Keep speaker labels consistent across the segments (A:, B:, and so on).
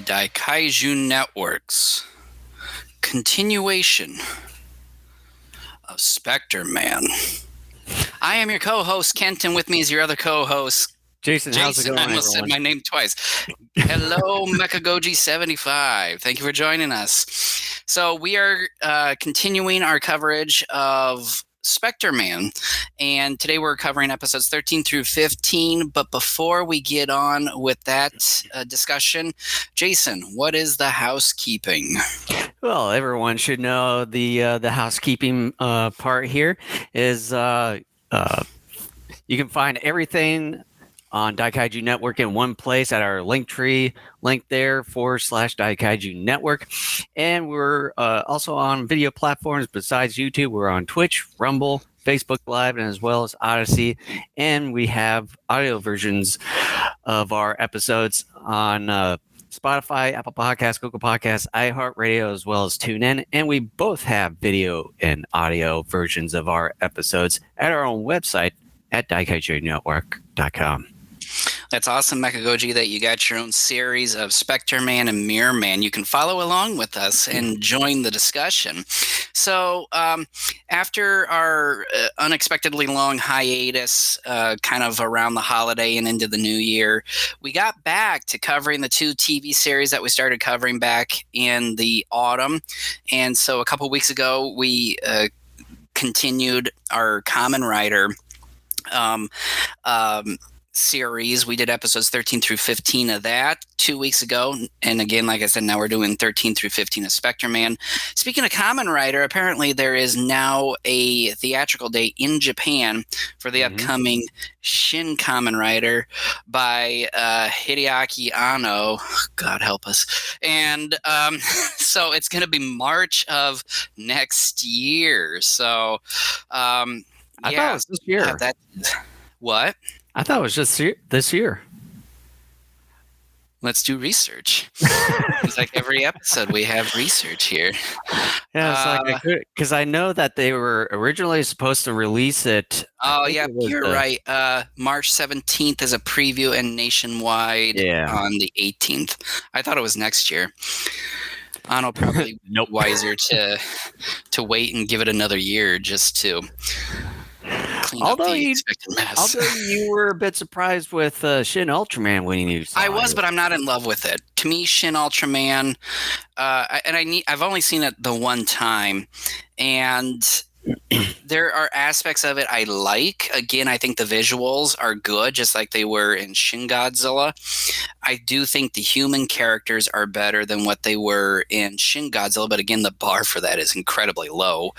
A: Daikaiju Network's continuation of Spectreman. I am your co-host, Kent, and with me is your other co-host,
B: Jason. How's it
A: Jason.
B: going,
A: I almost said
B: everyone?
A: my name twice. Hello, Mechagoji75. Thank you for joining us. So we are continuing our coverage of Spectreman, and today we're covering episodes 13 through 15. But before we get on with that discussion, Jason, what is the housekeeping?
B: Well, everyone should know the housekeeping part here is you can find everything on Daikaiju Network in one place at our link tree link there /Daikaiju Network. And we're also on video platforms besides YouTube. We're on Twitch, Rumble, Facebook Live, and as well as Odyssey. And we have audio versions of our episodes on Spotify, Apple Podcasts, Google Podcasts, iHeartRadio, as well as TuneIn. And we both have video and audio versions of our episodes at our own website at daikaijunetwork.com.
A: That's awesome, Mechagoji, that you got your own series of Spectreman and Mirrorman. You can follow along with us and join the discussion. So after our unexpectedly long hiatus, kind of around the holiday and into the new year, we got back to covering the two TV series that we started covering back in the autumn. And so a couple weeks ago, we continued our Kamen Rider series. We did episodes 13 through 15 of that 2 weeks ago. And again, like I said, now we're doing 13 through 15 of Spectreman. Speaking of Kamen Rider, apparently there is now a theatrical date in Japan for the upcoming Shin Kamen Rider by Hideaki Anno. God help us. And so it's going to be March of next year. So
B: I thought it was this year.
A: What?
B: I thought it was just this year.
A: Let's do research. It's like every episode we have research here.
B: Yeah, it's because I know that they were originally supposed to release it.
A: Oh, yeah, you're right. March 17th is a preview and nationwide on the 18th. I thought it was next year. Anno probably wiser to wait and give it another year just to clean up the expected mess.
B: Although you were a bit surprised with Shin Ultraman when you saw it.
A: I was, but I'm not in love with it. To me, Shin Ultraman, I've only seen it the one time, and there are aspects of it I like. Again, I think the visuals are good, just like they were in Shin Godzilla. I do think the human characters are better than what they were in Shin Godzilla, but again, the bar for that is incredibly low.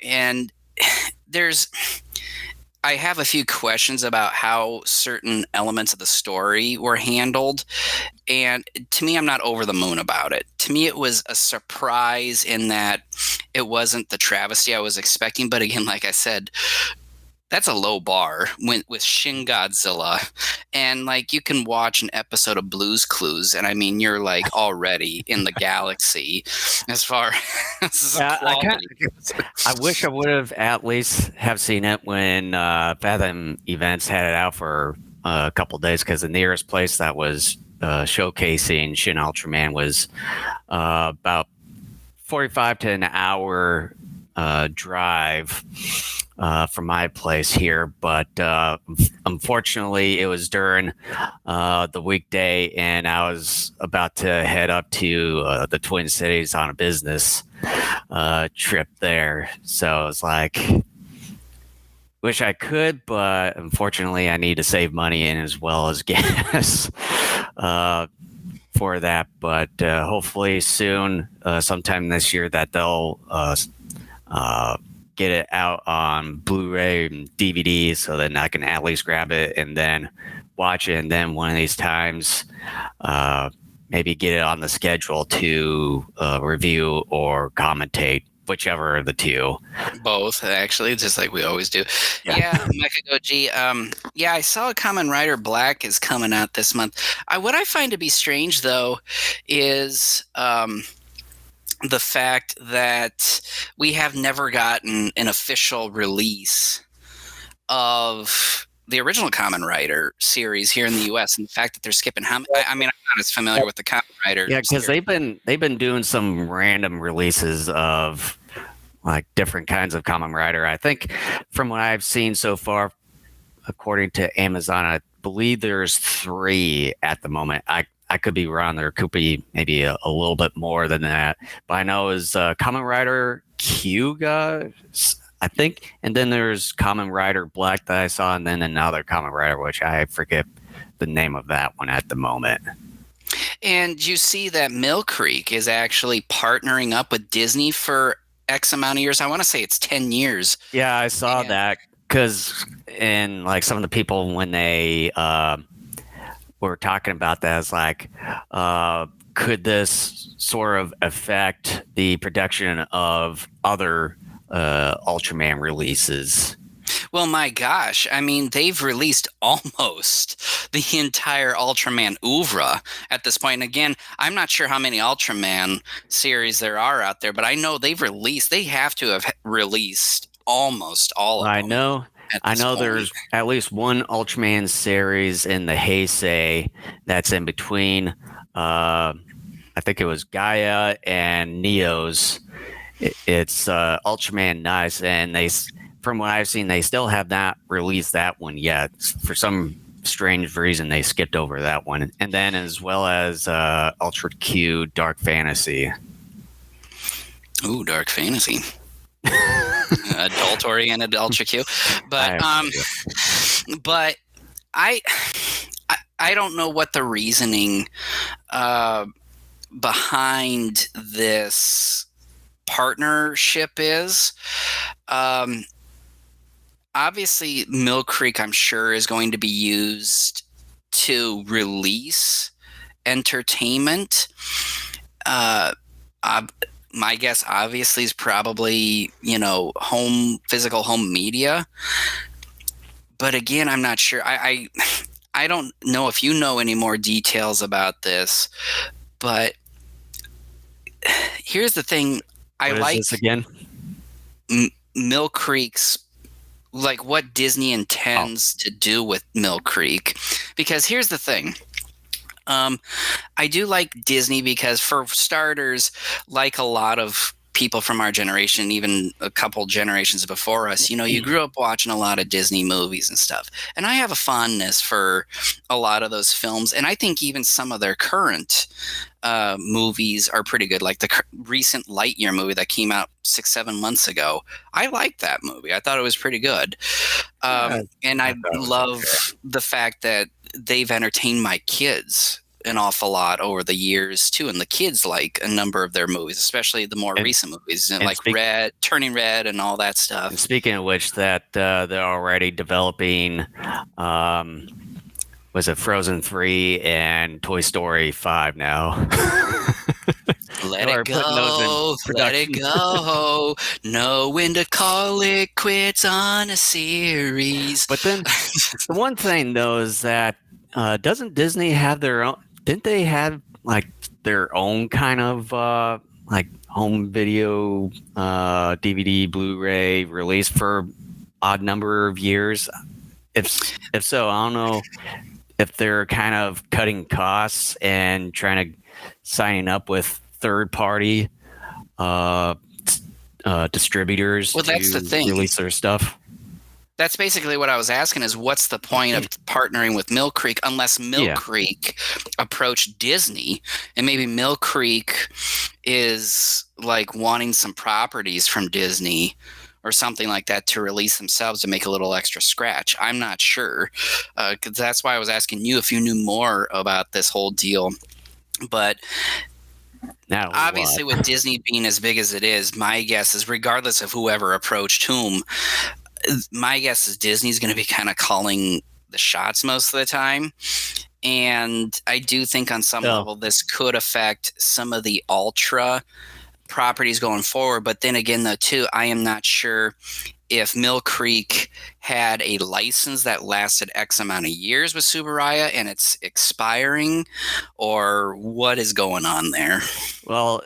A: And I have a few questions about how certain elements of the story were handled. And to me, I'm not over the moon about it. To me, it was a surprise in that it wasn't the travesty I was expecting. But again, like I said, that's a low bar with Shin Godzilla. And like you can watch an episode of Blue's Clues, and I mean, you're like already in the galaxy as far as quality.
B: I wish I would have at least have seen it when Fathom Events had it out for a couple of days, because the nearest place that was showcasing Shin Ultraman was about 45 to an hour drive from my place here, but unfortunately it was during the weekday, and I was about to head up to the Twin Cities on a business trip there. So it's like, wish I could, but unfortunately I need to save money and as well as gas for that. But hopefully soon, sometime this year, that they'll get it out on Blu-ray and DVD, so then I can at least grab it and then watch it, and then one of these times maybe get it on the schedule to review or commentate, whichever of the two.
A: Both, actually, just like we always do. Yeah, Mechagoji. I saw Kamen Rider Black is coming out this month. What I find to be strange, though, is the fact that we have never gotten an official release of the original Kamen Rider series here in the U.S. and the fact that they're skipping I mean, I'm not as familiar with the Kamen Rider
B: Yeah, because
A: series.
B: they've been doing some random releases of like different kinds of Kamen Rider. I think from what I've seen so far, according to Amazon, I believe there's 3 at the moment. I could be wrong. There could be maybe a little bit more than that. But I know is Kamen Rider Kyuga, I think, and then there's Kamen Rider Black that I saw, and then another Kamen Rider, which I forget the name of that one at the moment.
A: And you see that Mill Creek is actually partnering up with Disney for X amount of years. I want to say it's 10 years.
B: Yeah, I saw
A: And
B: that because, and like some of the people when they were talking about that, it's like, could this sort of affect the production of other Ultraman releases?
A: well, my gosh, I mean, they've released almost the entire Ultraman oeuvre at this point. And again, I'm not sure how many Ultraman series there are out there, but I know they have to have released almost all of
B: I
A: them
B: know.
A: at
B: I
A: this
B: know
A: point.
B: there's at least one Ultraman series in the Heisei that's in between. I think it was Gaia and Neo's. It's Ultraman Nice, and from what I've seen, they still have not released that one yet. For some strange reason, they skipped over that one, and then as well as Ultra Q Dark Fantasy.
A: Ooh, dark fantasy. Adult oriented Ultra Q.
B: I
A: But
B: have no
A: um
B: idea.
A: but I I don't know what the reasoning uh behind this partnership is. Um, obviously, Mill Creek, I'm sure, is going to be used to release entertainment. Uh, ob- my guess, obviously, is probably physical home media. But again, I'm not sure. I don't know if you know any more details about this, but here's the thing. I
B: What is
A: like
B: this again?
A: Mill Creek's like what Disney
B: Oh,
A: intends to do with Mill Creek, because here's the thing. Um, I do like Disney because, for starters, like a lot of people from our generation, even a couple generations before us, you grew up watching a lot of Disney movies and stuff. And I have a fondness for a lot of those films. And I think even some of their current movies are pretty good. Like the recent Lightyear movie that came out 6, 7 months ago. I liked that movie. I thought it was pretty good.
B: yeah,
A: And
B: I
A: I
B: thought it was okay.
A: love the fact that they've entertained my kids an awful lot over the years too, and the kids like a number of their movies, especially the more
B: And
A: recent movies,
B: and
A: like Turning Red, and all that
B: and
A: stuff.
B: speaking of which, that they're already developing. Um, was it Frozen 3 and Toy Story 5 now? They
A: Let it
B: are putting those in
A: go, let it
B: production.
A: go. Know when to call it quits on a series.
B: But then the one thing though is that doesn't Disney have their own? Didn't they have like their own kind of like home video, DVD, Blu-ray release for odd number of years? If so, I don't know if they're kind of cutting costs and trying to signing up with third party uh, distributors
A: Well, that's the
B: to
A: thing.
B: release their stuff.
A: That's basically what I was asking, is what's the point of partnering with Mill Creek unless Mill
B: Yeah.
A: Creek approached Disney, and maybe Mill Creek is like wanting some properties from Disney or something like that to release themselves to make a little extra scratch. I'm not sure. 'Cause that's why I was asking you if you knew more about this whole deal. But
B: Not a whole lot.
A: obviously, with Disney being as big as it is, my guess is, regardless of whoever approached whom, my guess is Disney's going to be kind of calling the shots most of the time. And I do think on some
B: Well,
A: level this could affect some of the Ultra properties going forward. But then again, though, too, I am not sure if Mill Creek had a license that lasted X amount of years with Subaraya and it's expiring, or what is going on there.
B: well,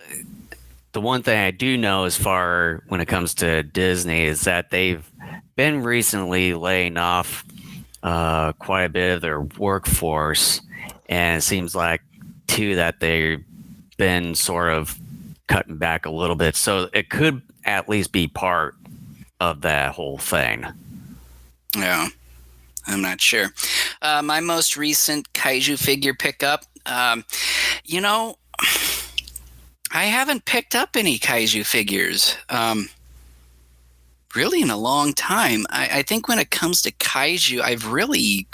B: the one thing I do know as far when it comes to Disney is that they've been recently laying off quite a bit of their workforce, and it seems like too that they've been sort of cutting back a little bit. So it could at least be part of that whole thing.
A: Yeah, I'm not sure. My most recent kaiju figure pickup, you know, I haven't picked up any kaiju figures really in a long time. I think when it comes to kaiju, I've really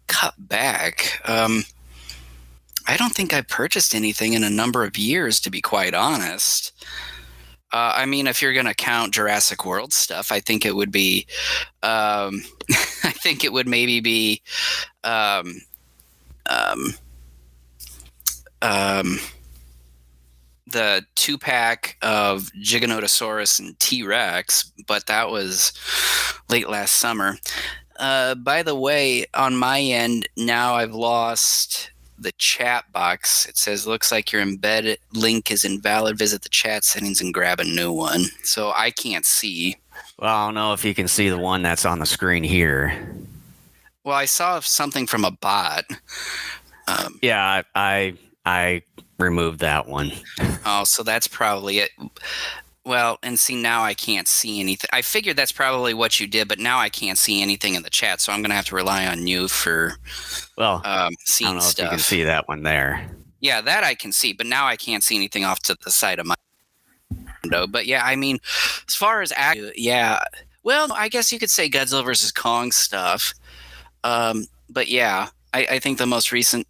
A: cut back. I don't think I've purchased anything in a number of years, to be quite honest. I mean, if you're going to count Jurassic World stuff, I think it would be, I think it would maybe be, um, um, um, the 2-pack of Giganotosaurus and T-Rex, but that was late last summer. By the way, on my end, now I've lost the chat box. It says, looks like your embedded link is invalid. Visit the chat settings and grab a new one. So I can't see.
B: Well, I don't know if you can see the one that's on the screen here.
A: Well, I saw something from a bot.
B: Yeah, I removed that one.
A: Oh, so that's probably it. Well, and see, now I can't see anything. I figured that's probably what you did, but now I can't see anything in the chat, so I'm going to have to rely on you for
B: Well, I
A: seeing
B: don't know
A: stuff.
B: if you can see that one there.
A: Yeah, that I can see, but now I can't see anything off to the side of my window. But yeah, I mean, as far as yeah, well, I guess you could say Godzilla versus Kong stuff. But yeah, I think the most recent,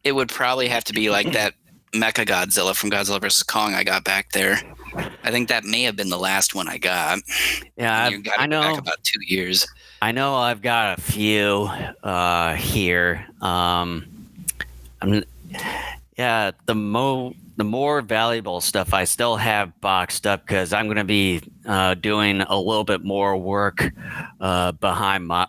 A: it would probably have to be like that Mecha Godzilla from Godzilla versus Kong I got back there. I think that may have been the last one I got.
B: Yeah,
A: You got
B: I
A: it
B: know.
A: back about 2 years.
B: I know I've got a few here. Yeah, the more valuable stuff I still have boxed up because I'm going to be doing a little bit more work behind my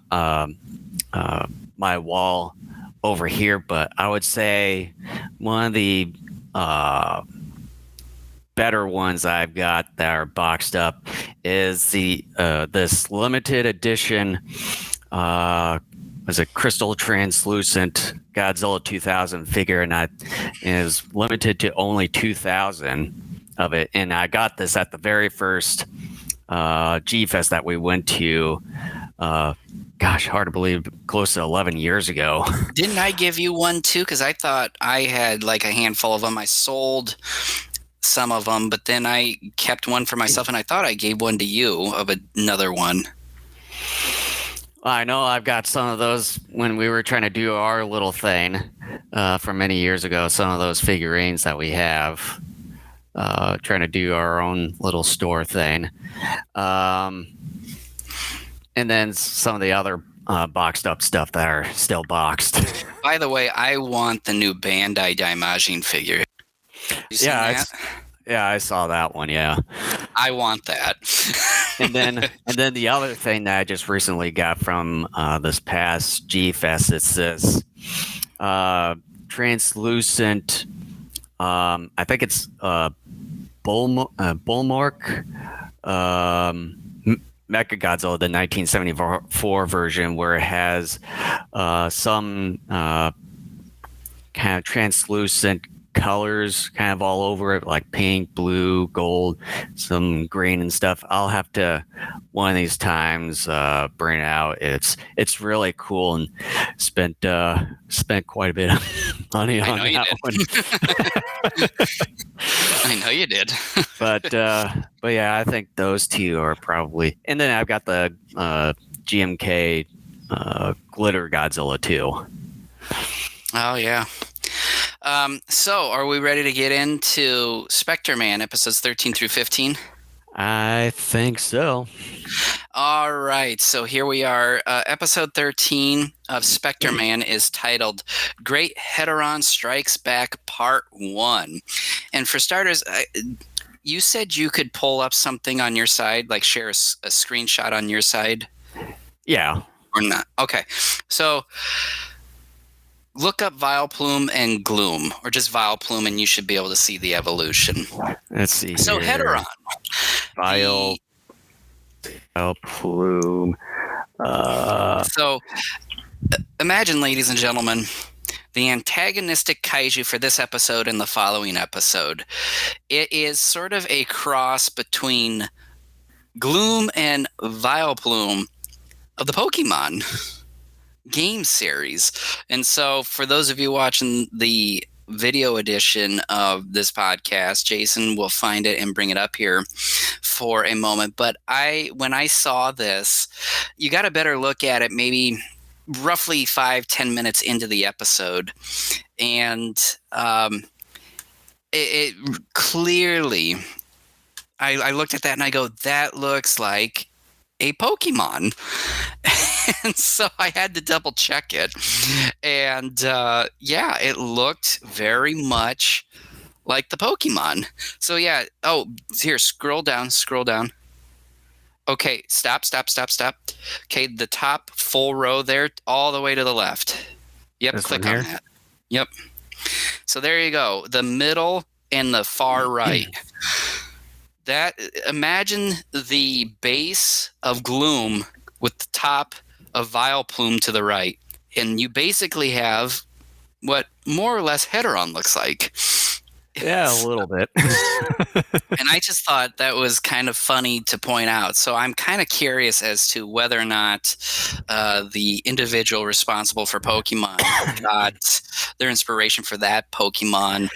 B: wall over here. But I would say one of the better ones I've got that are boxed up is the this limited edition was a crystal translucent Godzilla 2000 figure, and it is limited to only 2,000 of it. And I got this at the very first G-Fest that we went to. Gosh, hard to believe, close to 11 years ago.
A: Didn't I give you one too? Because I thought I had like a handful of them. I sold some of them, but then I kept one for myself, and I thought I gave one to you of another one.
B: I know I've got some of those when we were trying to do our little thing from many years ago. Some of those figurines that we have, trying to do our own little store thing. And then some of the other boxed up stuff that are still boxed.
A: By the way, I want the new Bandai Daimajin figure. You seen that?
B: Yeah, I saw that one. Yeah,
A: I want that.
B: and then the other thing that I just recently got from this past G Fest, it's this translucent. I think it's Bullmark. Mecha Godzilla, the 1974 version, where it has some kind of translucent colors kind of all over it, like pink, blue, gold, some green and stuff. I'll have to one of these times bring it out. It's really cool, and spent quite a bit of money on that one.
A: I know you did.
B: But yeah, I think those two are probably. And then I've got the GMK glitter Godzilla too.
A: Oh yeah. So are we ready to get into Spectreman episodes 13 through 15?
B: I think so.
A: All right, so here we are. Episode 13 of Spectreman is titled Great Heteron Strikes Back Part 1. And for starters, you said you could pull up something on your side, like share a screenshot on your side?
B: Yeah.
A: Or not? Okay. So look up Vileplume and Gloom, or just Vileplume, and you should be able to see the evolution.
B: Let's see.
A: So
B: here.
A: Heteron.
B: Vileplume.
A: So So imagine, ladies and gentlemen, the antagonistic kaiju for this episode and the following episode. It is sort of a cross between Gloom and Vileplume of the Pokemon game series. And so, for those of you watching the video edition of this podcast, Jason will find it and bring it up here for a moment. But when I saw this, you got a better look at it maybe roughly 5-10 minutes into the episode, and it clearly, I looked at that and I go, that looks like a Pokemon. And so I had to double check it, and yeah, it looked very much like the Pokemon. So yeah, oh, here, scroll down. Okay, stop. Okay, the top full row there, all the way to the left. Yep,
B: This
A: click
B: one
A: on
B: here?
A: that. Yep. So there you go. The middle and the far right. Imagine the base of Gloom with the top of Vileplume to the right. And you basically have what more or less Heteron looks like.
B: Yeah, a little bit.
A: And I just thought that was kind of funny to point out. So I'm kind of curious as to whether or not the individual responsible for Pokemon got their inspiration for that Pokemon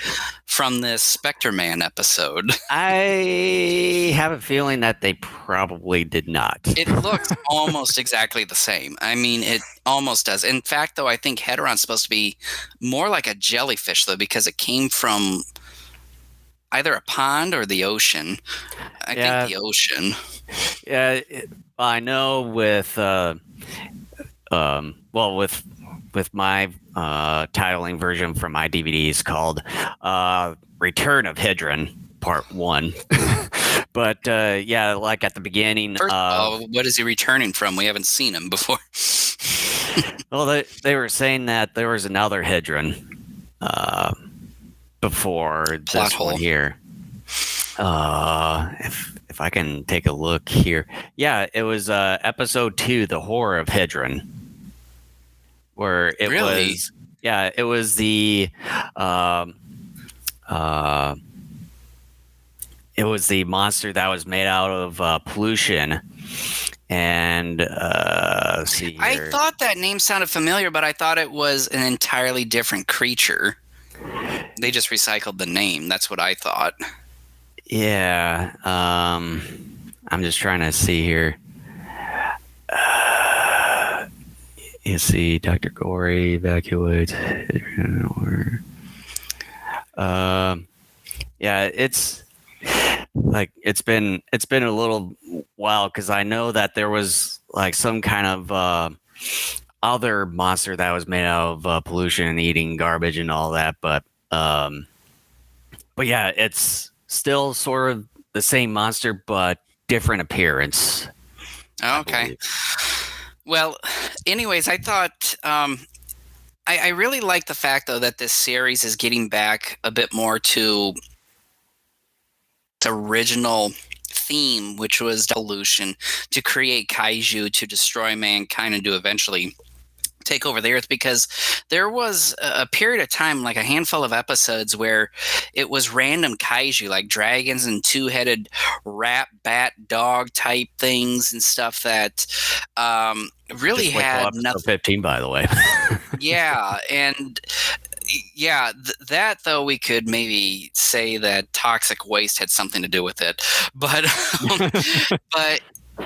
A: from this Spectreman episode.
B: I have a feeling that they probably did not.
A: It looks almost exactly the same. I mean, it almost does. In fact, though, I think Heteron's supposed to be more like a jellyfish, though, because it came from either a pond or the ocean. I think the ocean.
B: Yeah, I know with with my titling version from my DVDs called Return of Hydron Part 1. But yeah, like at the beginning.
A: First of all, what is he returning from? We haven't seen him before.
B: Well, they were saying that there was another Hydron before
A: Plot
B: this
A: hole.
B: one here. If I can take a look here, yeah, it was episode 2, The Horror of Hydron, where it
A: Really?
B: was. Yeah, it was the. It was the monster that was made out of pollution, and let's see here.
A: I thought that name sounded familiar, but I thought it was an entirely different creature. They just recycled the name. That's what I thought.
B: Yeah, I'm just trying to see here. You see, Dr. Gory evacuates. Yeah, it's like it's been a little while because I know that there was like some kind of other monster that was made out of pollution and eating garbage and all that, but yeah, it's still sort of the same monster but different appearance.
A: Okay. Well, anyways, I thought I really like the fact, though, that this series is getting back a bit more to its original theme, which was evolution, to create kaiju, to destroy mankind, and to eventually take over the earth, because there was a period of time, like a handful of episodes, where it was random kaiju, like dragons and two-headed rat, bat, dog type things and stuff that really
B: Just wait till
A: had
B: episode
A: nothing.
B: 15, by the way.
A: Yeah, and yeah, that, though, we could maybe say that toxic waste had something to do with it, but but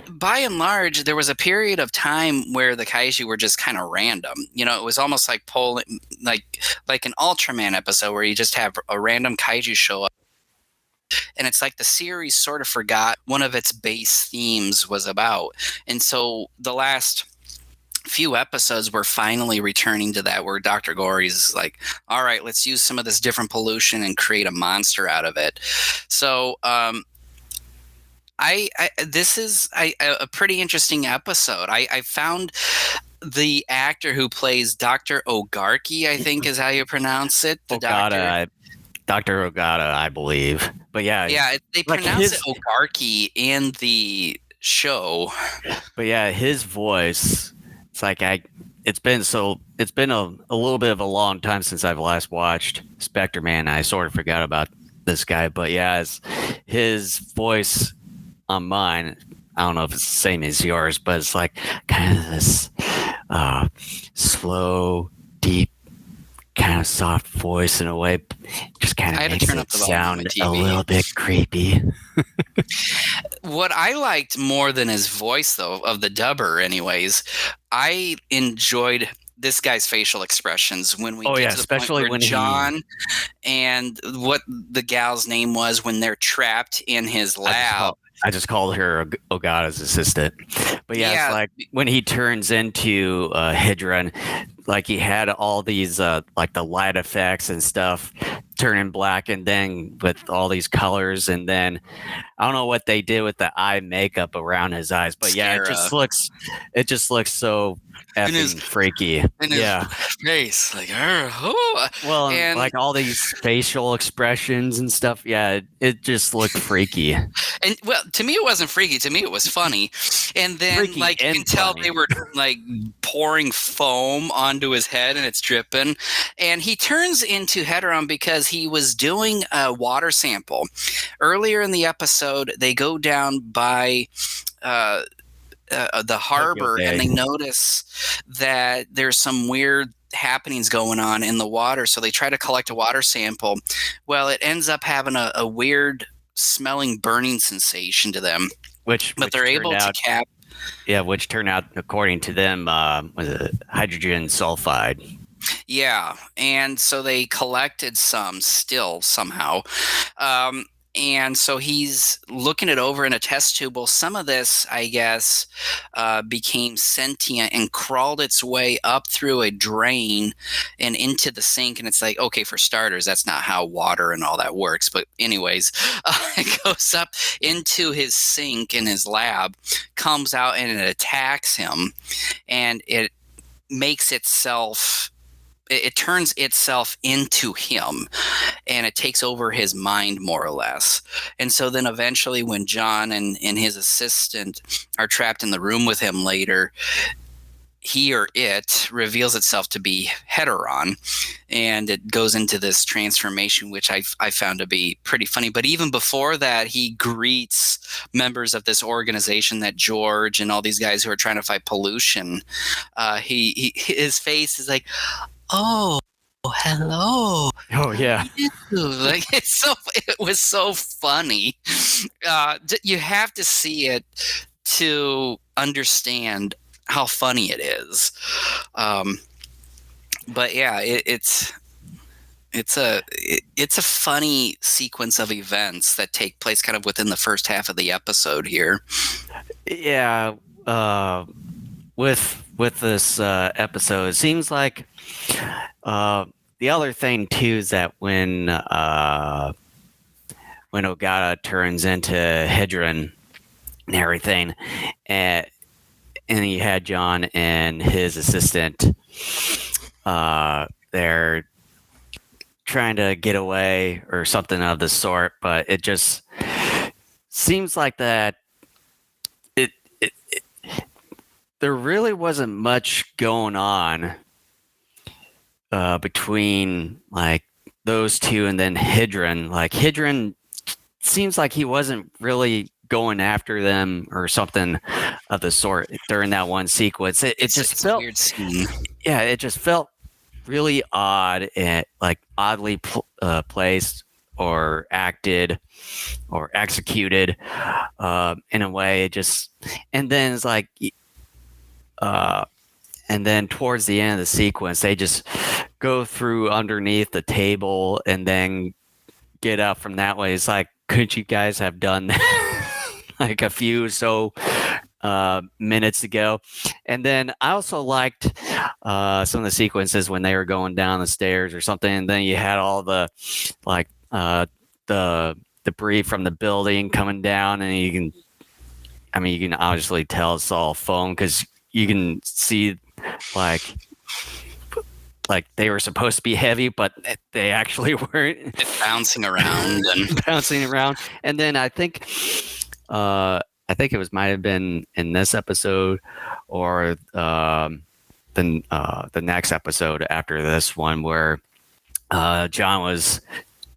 A: by and large, there was a period of time where the kaiju were just kind of random. You know, it was almost like like an Ultraman episode where you just have a random kaiju show up. And it's like the series sort of forgot one of its base themes was about. And so the last few episodes we're finally returning to that, where Dr. Gory's like, all right, let's use some of this different pollution and create a monster out of it. So this is a pretty interesting episode. I found the actor who plays Dr. Ogarki, I think is how you pronounce it. The doctor.
B: Dr. Ogata, I believe. But yeah,
A: they
B: like
A: pronounce it Ogarki in the show.
B: But yeah, his voice it's like it's been a little bit of a long time since I've last watched Spectreman. I sort of forgot about this guy, but yeah, his voice on mine, I don't know if it's the same as yours, but it's like kind of this slow, deep, kind of soft voice in a way. Just kind
A: I
B: of
A: had to
B: makes
A: turn up
B: it
A: the volume on my
B: sound a
A: TV.
B: little bit creepy.
A: What I liked more than his voice, though, of the dubber, anyways, I enjoyed this guy's facial expressions when we
B: Oh
A: get
B: yeah,
A: to the point
B: especially
A: where
B: when
A: John and what the gal's name was when they're trapped in his lab.
B: I just called her Ogata's assistant. But yeah, it's
A: Yeah,
B: like when he turns into Hydra, like he had all these like the light effects and stuff turning black, and then with all these colors, and then I don't know what they did with the eye makeup around his eyes, but yeah,
A: Scara
B: it just looks so
A: in his
B: effing freaky.
A: in his
B: Yeah.
A: face, like, oh.
B: Well, and
A: and
B: like all these facial expressions and stuff, yeah, it just looked freaky.
A: And well, to me, it wasn't freaky. To me, it was funny. And then,
B: Freaky
A: like, you can
B: and
A: tell
B: funny.
A: they were like pouring foam onto his head and it's dripping. And he turns into Heteron because he was doing a water sample. Earlier in the episode, they go down by uh, the harbor and they notice that there's some weird happenings going on in the water. So they try to collect a water sample. Well, it ends up having a weird smelling burning sensation to them, but they're able to cap.
B: Yeah, which turned out, according to them, was it hydrogen sulfide.
A: Yeah, and so they collected some still somehow. And so he's looking it over in a test tube. Well, some of this, I guess, became sentient and crawled its way up through a drain and into the sink. And it's like, okay, for starters, that's not how water and all that works. But anyways, it goes up into his sink in his lab, comes out, and it attacks him. And it makes itself... It turns itself into him, and it takes over his mind more or less. And so then eventually when John and his assistant are trapped in the room with him later, he or it reveals itself to be Heteron, and it goes into this transformation, which I found to be pretty funny. But even before that, he greets members of this organization that George and all these guys who are trying to fight pollution. His face is like, oh, hello.
B: Oh yeah.
A: Like it was so funny. You have to see it to understand how funny it is. But yeah, it's a funny sequence of events that take place kind of within the first half of the episode here.
B: Yeah, with this episode, it seems like the other thing too is that when Ogata turns into Hydron and everything, and you had John and his assistant, they're trying to get away or something of the sort, but it just seems like that there really wasn't much going on between like those two and then Hydron. Like Hydron seems like he wasn't really going after them or something of the sort during that one sequence. It just felt
A: a weird scene.
B: Yeah, it just felt really odd and like oddly placed or acted or executed in a way. It just, and then it's like and then towards the end of the sequence, they just go through underneath the table and then get up from that way. It's like, could you guys have done that like a few minutes ago? And then I also liked some of the sequences when they were going down the stairs or something. And then you had all the like the debris from the building coming down, and you can obviously tell it's all foam because you can see like they were supposed to be heavy, but they actually weren't.
A: It's bouncing around and
B: bouncing around. And then I think it might have been in this episode or the next episode after this one where John was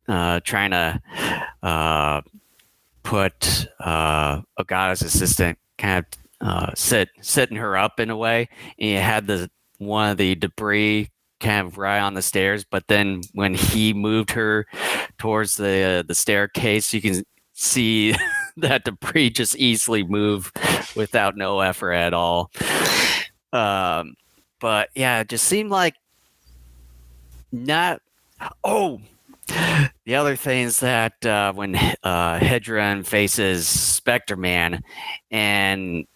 B: trying to put a goddess assistant kind of sitting her up in a way, and you had one of the debris kind of right on the stairs, but then when he moved her towards the staircase, you can see that debris just easily move without no effort at all. But yeah, it just seemed like not. Oh, the other thing is that when Hedron faces Spectreman, and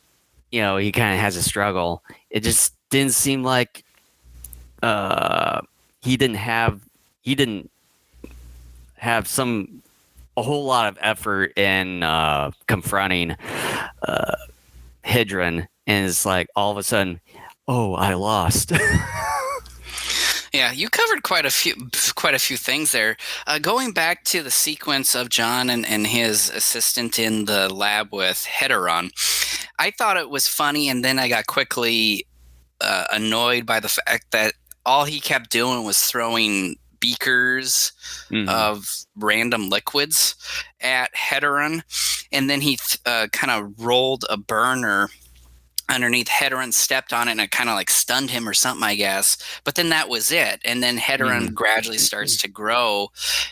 B: he kind of has a struggle, it just didn't seem like he didn't have a whole lot of effort in confronting Hedron, and it's like all of a sudden, oh, I lost.
A: Yeah, you covered quite a few things there. Going back to the sequence of John and his assistant in the lab with Hedron, I thought it was funny, and then I got quickly annoyed by the fact that all he kept doing was throwing beakers of random liquids at Hedron, and then he kind of rolled a burner underneath Hedron, stepped on it, and it kind of like stunned him or something, I guess. But then that was it. And then Hedron gradually starts to grow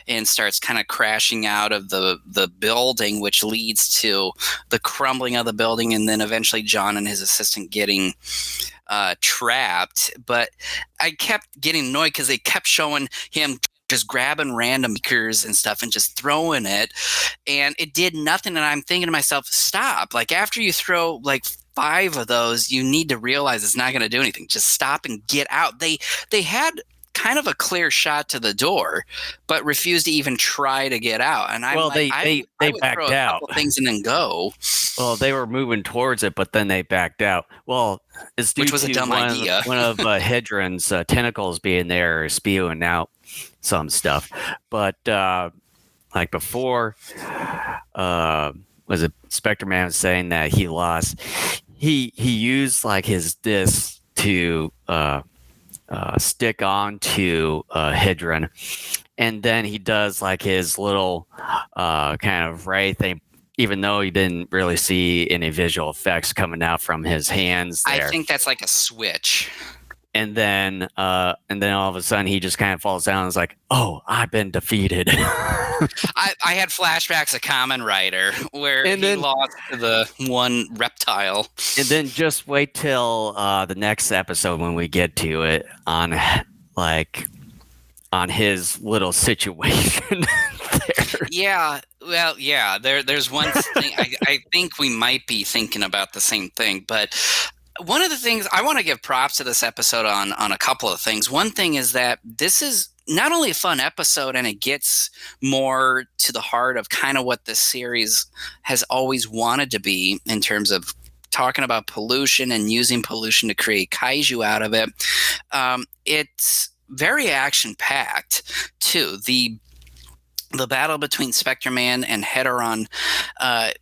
A: and starts kind of crashing out of the building, which leads to the crumbling of the building, and then eventually John and his assistant getting trapped. But I kept getting annoyed because they kept showing him just grabbing random beakers and stuff and just throwing it, and it did nothing. And I'm thinking to myself, stop. Like, after you throw like 5 of those, you need to realize it's not going to do anything. Just stop and get out. They had kind of a clear shot to the door, but refused to even try to get out. And I
B: they backed
A: throw a
B: out.
A: couple things and then go.
B: Well, they were moving towards it, but then they backed out. Well, it's due
A: Which was
B: to
A: a dumb idea.
B: One of Hedron's tentacles being there, spewing out some stuff. But like before, was it Spectreman was saying that he lost? He used like his disc to stick on to Hedron, and then he does like his little kind of ray thing, even though he didn't really see any visual effects coming out from his hands there.
A: I think that's like a switch.
B: And then all of a sudden he just kind of falls down and is like, "Oh, I've been defeated."
A: I had flashbacks of Kamen Rider where he lost to the one reptile.
B: And then just wait till the next episode when we get to it on his little situation there.
A: Yeah, well, yeah. There's one thing. I think we might be thinking about the same thing, but one of the things I want to give props to this episode on a couple of things. One thing is that this is not only a fun episode, and it gets more to the heart of kind of what this series has always wanted to be in terms of talking about pollution and using pollution to create kaiju out of it. It's very action-packed, too. The battle between Spectreman and Hedron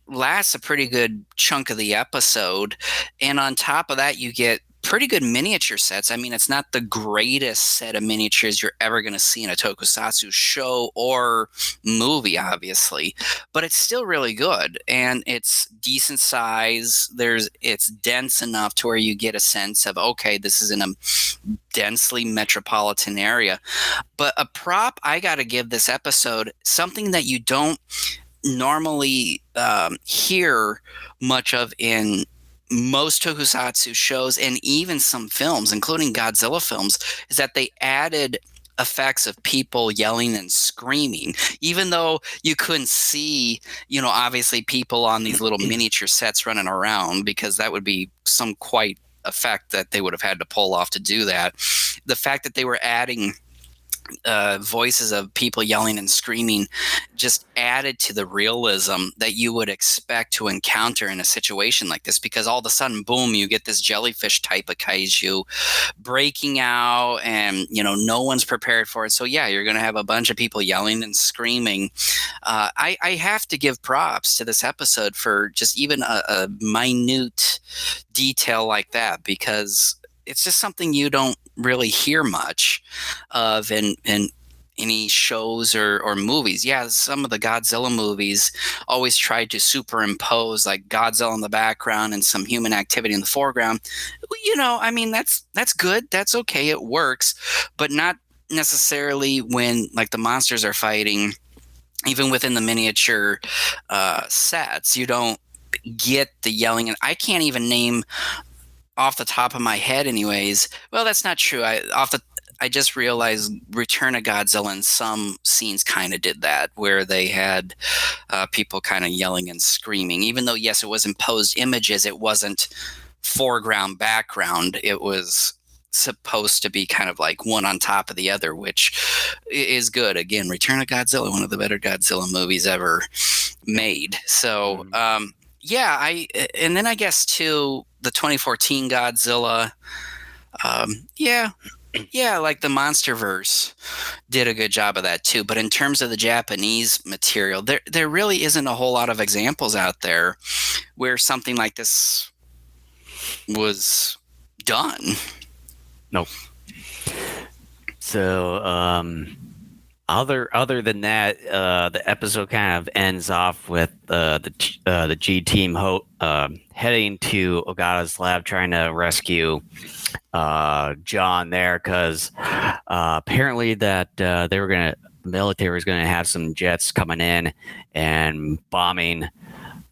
A: lasts a pretty good chunk of the episode. And on top of that, you get pretty good miniature sets. I mean, it's not the greatest set of miniatures you're ever going to see in a tokusatsu show or movie, obviously, but it's still really good, and it's decent size. It's dense enough to where you get a sense of, okay, this is in a densely metropolitan area. But a prop I got to give this episode, something that you don't normally hear much of in most tokusatsu shows and even some films, including Godzilla films, is that they added effects of people yelling and screaming, even though you couldn't see, obviously people on these little miniature sets running around, because that would be some quite effect that they would have had to pull off to do that. The fact that they were adding voices of people yelling and screaming just added to the realism that you would expect to encounter in a situation like this, because all of a sudden, boom, you get this jellyfish type of kaiju breaking out, and no one's prepared for it. So yeah, you're going to have a bunch of people yelling and screaming. I have to give props to this episode for just even a minute detail like that, because it's just something you don't really hear much of in any shows or movies. Yeah, some of the Godzilla movies always tried to superimpose like Godzilla in the background and some human activity in the foreground. I mean that's good. That's okay. It works, but not necessarily when like the monsters are fighting. Even within the miniature sets, you don't get the yelling, and I can't even name off the top of my head anyways. Well, that's not true. I just realized Return of Godzilla in some scenes kind of did that, where they had people kind of yelling and screaming. Even though, yes, it was imposed images, it wasn't foreground, background. It was supposed to be kind of like one on top of the other, which is good. Again, Return of Godzilla, one of the better Godzilla movies ever made. So, yeah, and then I guess too the 2014 Godzilla. Yeah, yeah, like the MonsterVerse did a good job of that too. But in terms of the Japanese material, there really isn't a whole lot of examples out there where something like this was done.
B: Nope. So, other than that, the episode kind of ends off with the G team heading to Ogata's lab, trying to rescue John there, because apparently that they were gonna the military was gonna have some jets coming in and bombing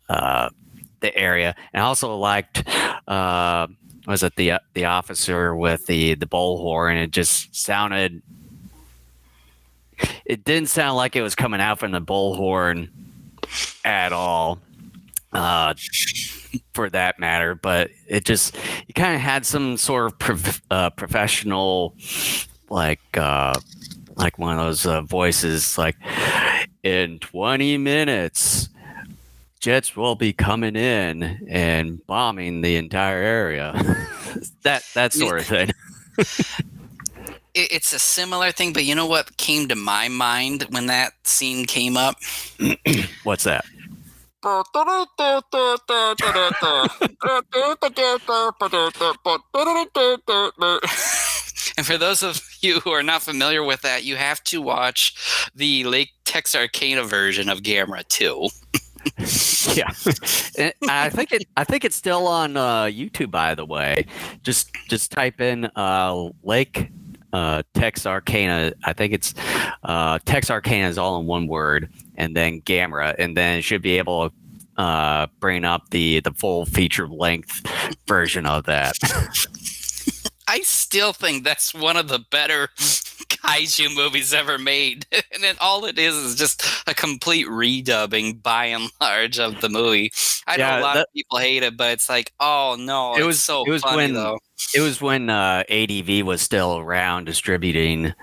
B: the area. And I also liked was it the officer with the bullhorn? It just sounded. It didn't sound like it was coming out from the bullhorn at all, for that matter. But it kind of had some sort of professional, like one of those voices, like in 20 minutes, jets will be coming in and bombing the entire area. that sort of thing.
A: It's a similar thing, but you know what came to my mind when that scene came up?
B: What's that?
A: And for those of you who are not familiar with that, you have to watch the Lake Texarkana version of Gamera 2.
B: Yeah, I think it's still on YouTube. By the way, just type in Lake Texarkana. I think it's Texarkana is all in one word, and then Gamera, and then it should be able to bring up the full feature length version of that.
A: I still think that's one of the better kaiju movies ever made. And then all it is just a complete redubbing by and large of the movie. I know a lot of people hate it, but it's like, oh no, it was so funny though.
B: It was when ADV was still around distributing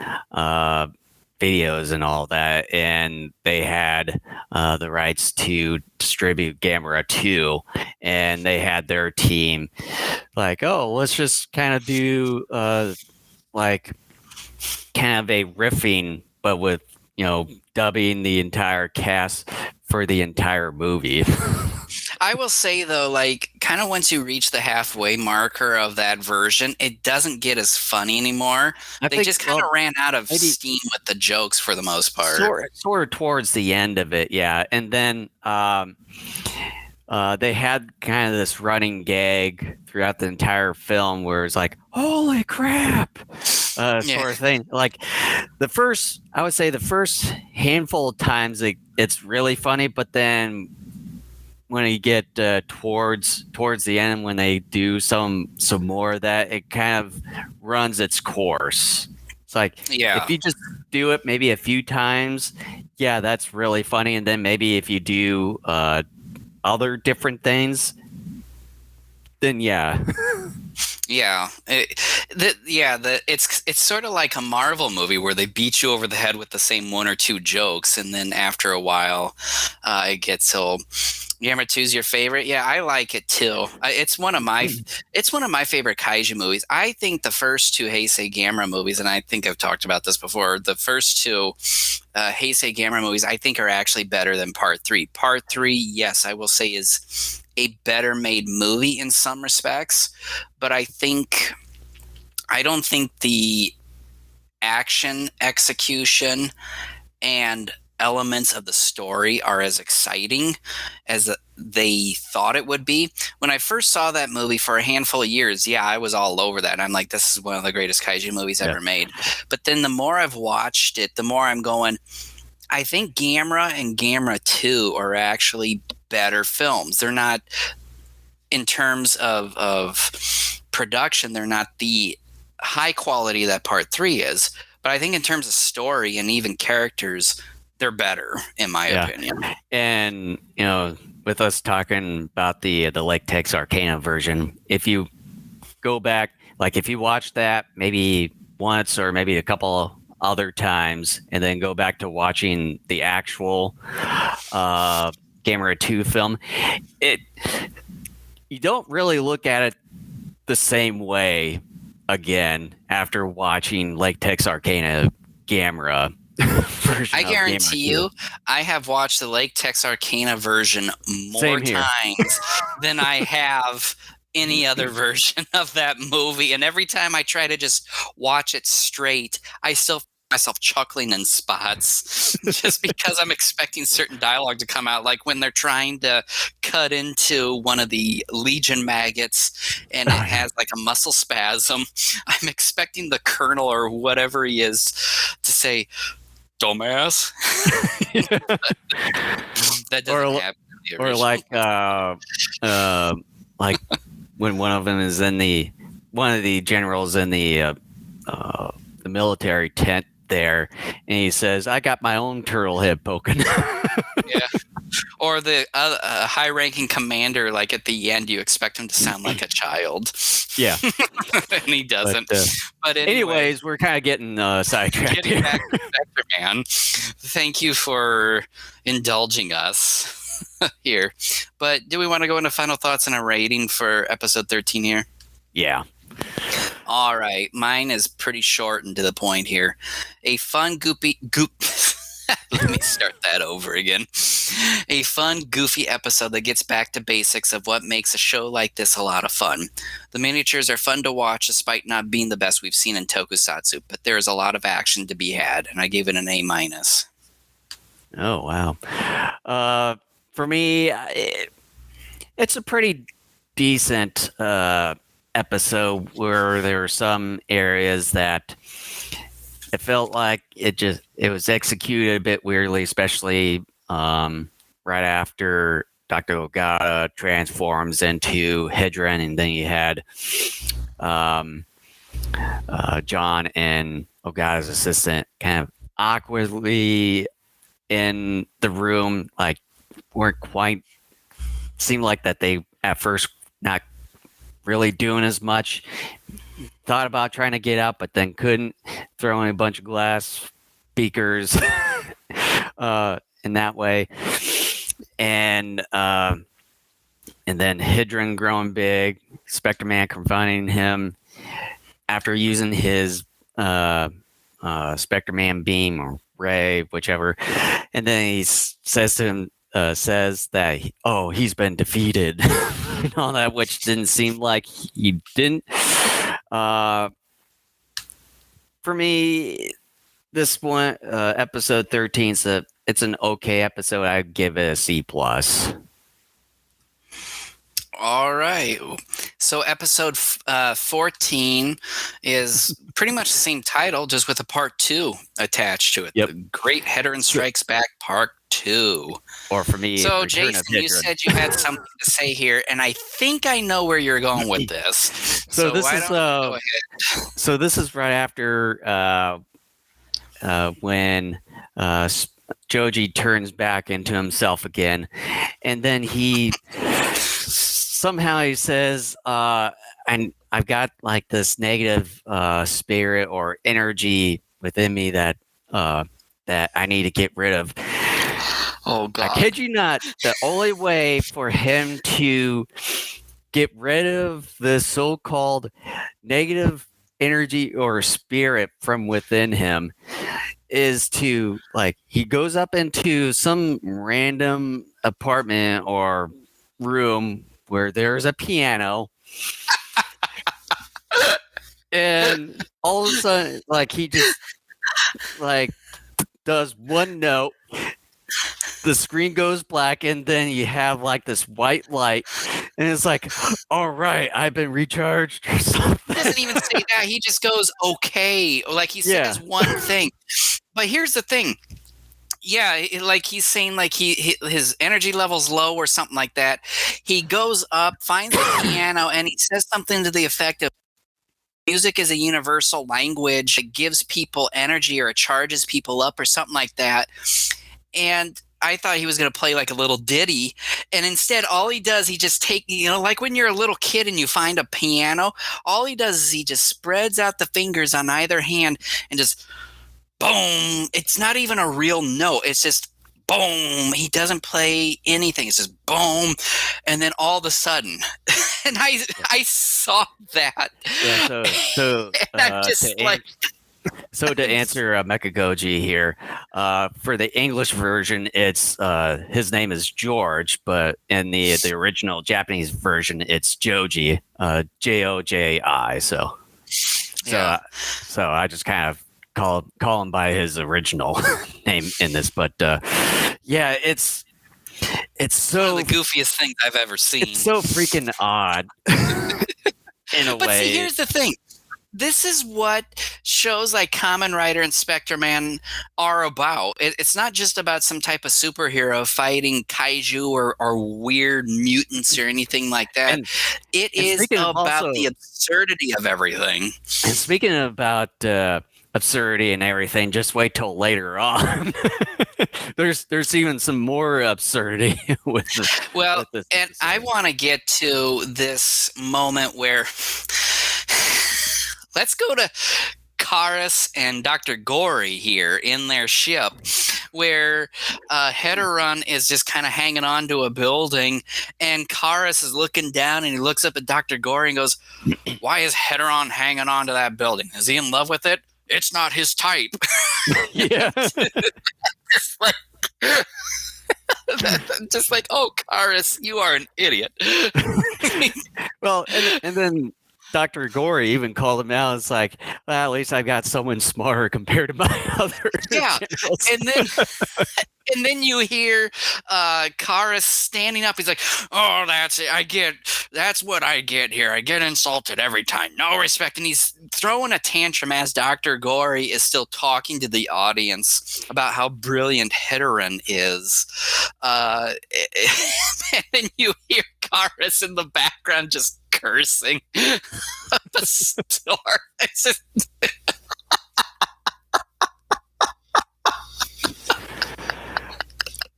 B: videos and all that, and they had the rights to distribute Gamera 2, and they had their team like, oh, let's just kind of do like kind of a riffing, but with dubbing the entire cast for the entire movie.
A: I will say though, like kind of once you reach the halfway marker of that version, it doesn't get as funny anymore. They just kind of ran out of steam with the jokes for the most part.
B: Sort of towards the end of it, yeah. And then they had kind of this running gag throughout the entire film where it's like, holy crap, sort of thing. Like I would say the first handful of times it's really funny, but then when you get towards the end, when they do some more of that, it kind of runs its course. It's like, if you just do it maybe a few times, yeah, that's really funny. And then maybe if you do other different things, then yeah.
A: Yeah, it's sort of like a Marvel movie where they beat you over the head with the same one or two jokes, and then after a while, it gets old. Gamera 2 is your favorite? Yeah, I like it too. It's one of my favorite kaiju movies. I think the first two Heisei Gamera movies, and I think I've talked about this before, the first two Heisei Gamera movies I think are actually better than Part 3. Part 3, yes, I will say is a better made movie in some respects, but I think I don't think the action execution and elements of the story are as exciting as they thought it would be. When I first saw that movie for a handful of years, yeah, I was all over that. I'm like, this is one of the greatest kaiju movies
B: Yeah.
A: ever made. But then the more I've watched it, the more I'm going, I think Gamera and Gamera 2 are actually better films. They're not, in terms of production, they're not the high quality that part 3 is. But I think in terms of story and even characters, they're better, in my opinion.
B: And with us talking about the Lake Texarkana version, if you go back, like if you watch that maybe once or maybe a couple other times, and then go back to watching the actual Gamera 2 film, you don't really look at it the same way again after watching Lake Texarkana Gamera.
A: I guarantee you, I have watched the Lake Texarkana version more times than I have any other version of that movie. And every time I try to just watch it straight, I still find myself chuckling in spots just because I'm expecting certain dialogue to come out. Like when they're trying to cut into one of the Legion maggots and it has like a muscle spasm, I'm expecting the colonel or whatever he is to say, "Dumbass." That doesn't happen.
B: Or like when one of them is in one of the generals in the military tent there, and he says, "I got my own turtle head poking."
A: Yeah. Or the high-ranking commander, like at the end, you expect him to sound like a child.
B: Yeah.
A: And he doesn't. But
B: anyways, we're kind of getting sidetracked.
A: Getting back to Spectreman. Thank you for indulging us here. But do we want to go into final thoughts and a rating for episode 13 here?
B: Yeah.
A: All right. Mine is pretty short and to the point here. A fun, let me start that over again. A fun, goofy episode that gets back to basics of what makes a show like this a lot of fun. The miniatures are fun to watch despite not being the best we've seen in tokusatsu, but there is a lot of action to be had, and I gave it an A-.
B: Oh, wow. For me, it's a pretty decent episode where there are some areas that it felt like it was executed a bit weirdly, especially right after Dr. Ogata transforms into Hedron, and then you had John and Ogata's assistant kind of awkwardly in the room, like weren't quite seemed like that they at first not really doing as much. Thought about trying to get out, but then couldn't. Throwing a bunch of glass beakers in that way, and then Hedron growing big, Spectreman confronting him after using his Spectreman beam or ray, whichever, and then he says to him, says that he's been defeated and all that, which didn't seem like he didn't. For me, this one, episode 13, it's an okay episode. I'd give it a C+.
A: All right. So episode 14 is pretty much the same title, just with a part 2 attached to it.
B: Yep.
A: The Great Hedron Strikes Back Part 2.
B: Or for me,
A: so Jason, you said you had something to say here, and I think I know where you're going with this.
B: So this
A: why
B: is
A: don't you go ahead?
B: So this is right after when Joji turns back into himself again, and then he says, and I've got like this negative spirit or energy within me that I need to get rid of.
A: Oh God!
B: I kid you not. The only way for him to get rid of the so-called negative energy or spirit from within him is to, like, he goes up into some random apartment or room where there's a piano and all of a sudden, like he just like does one note, the screen goes black, and then you have like this white light, and it's like, all right, I've been recharged or something.
A: Doesn't even say that. He just goes, okay. Like he
B: Yeah.
A: says one thing. But here's the thing. Yeah, like he's saying like his energy level's low or something like that. He goes up, finds the piano, and he says something to the effect of music is a universal language. It gives people energy or it charges people up or something like that. And I thought he was going to play like a little ditty. And instead, all he does, he just like when you're a little kid and you find a piano, all he does is he just spreads out the fingers on either hand and just boom. It's not even a real note. It's just boom. He doesn't play anything. It's just boom. And then all of a sudden, and I saw that.
B: Yeah, so
A: and I'm just like.
B: So to answer Mechagoji here, for the English version, it's his name is George, but in the original Japanese version, it's Joji, Joji. So I just kind of call him by his original name in this, but yeah, it's so
A: one of the goofiest things I've ever seen.
B: It's so freaking odd in a way.
A: But see, here's the thing. This is what shows like Kamen Rider and Spectreman are about. It's not just about some type of superhero fighting kaiju or weird mutants or anything like that. It is about the absurdity of everything.
B: And speaking about absurdity and everything, just wait till later on. There's even some more absurdity with this.
A: Well, with this and episode. I want to get to this moment where let's go to Karas and Dr. Gory here in their ship, where Heteron is just kind of hanging on to a building, and Karas is looking down, and he looks up at Dr. Gory and goes, "Why is Heteron hanging on to that building? Is he in love with it? It's not his type."
B: Yeah.
A: just like, oh, Karas, you are an idiot.
B: Well, and then Dr. Gory even called him out. It's like, well, at least I've got someone smarter compared to my other.
A: Yeah, and then you hear Karas standing up. He's like, "Oh, that's it. That's what I get here. I get insulted every time. No respect." And he's throwing a tantrum as Dr. Gory is still talking to the audience about how brilliant Heteron is. And then you hear Karas in the background just cursing up a store. It's just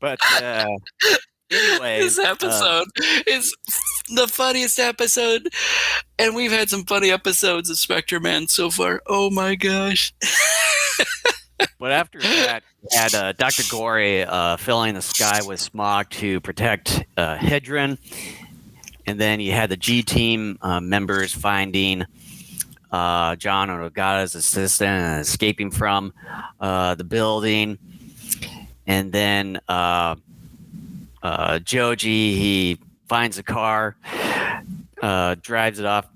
B: but anyway,
A: this episode is the funniest episode, and we've had some funny episodes of Spectreman so far. Oh my gosh.
B: But after that, we had Dr. Gory filling the sky with smog to protect Hedron. And then you had the G-Team members finding John Onogata's assistant and escaping from the building. And then Joji, he finds a car, drives it off.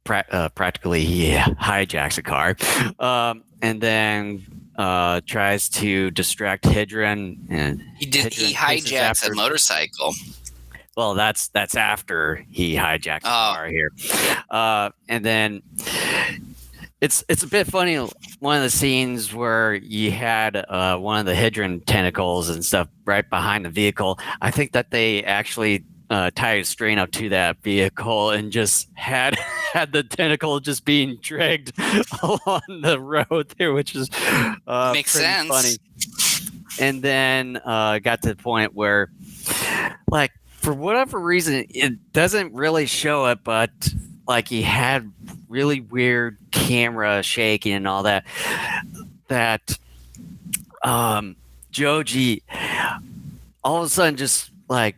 B: Practically, he hijacks a car. And then tries to distract Hedron. And
A: he hijacks a motorcycle.
B: Well, that's after he hijacks the car here. And then it's a bit funny. One of the scenes where you had one of the Hedron tentacles and stuff right behind the vehicle. I think that they actually tied a string up to that vehicle and just had the tentacle just being dragged along the road there, which is
A: makes sense.
B: Funny. And then got to the point where, like, for whatever reason, it doesn't really show it, but like he had really weird camera shaking and all that. That Joji all of a sudden just like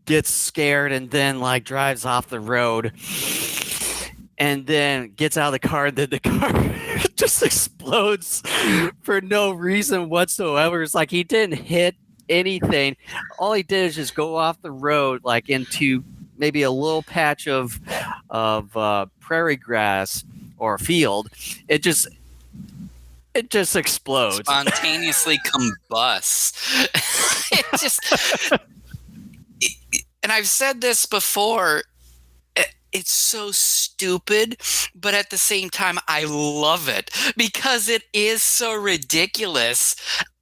B: gets scared and then like drives off the road and then gets out of the car, and then the car just explodes for no reason whatsoever. It's like he didn't hit anything. All he did is just go off the road like into maybe a little patch of prairie grass or field, it just explodes.
A: Spontaneously combusts. It just, and I've said this before, it's so stupid, but at the same time, I love it because it is so ridiculous.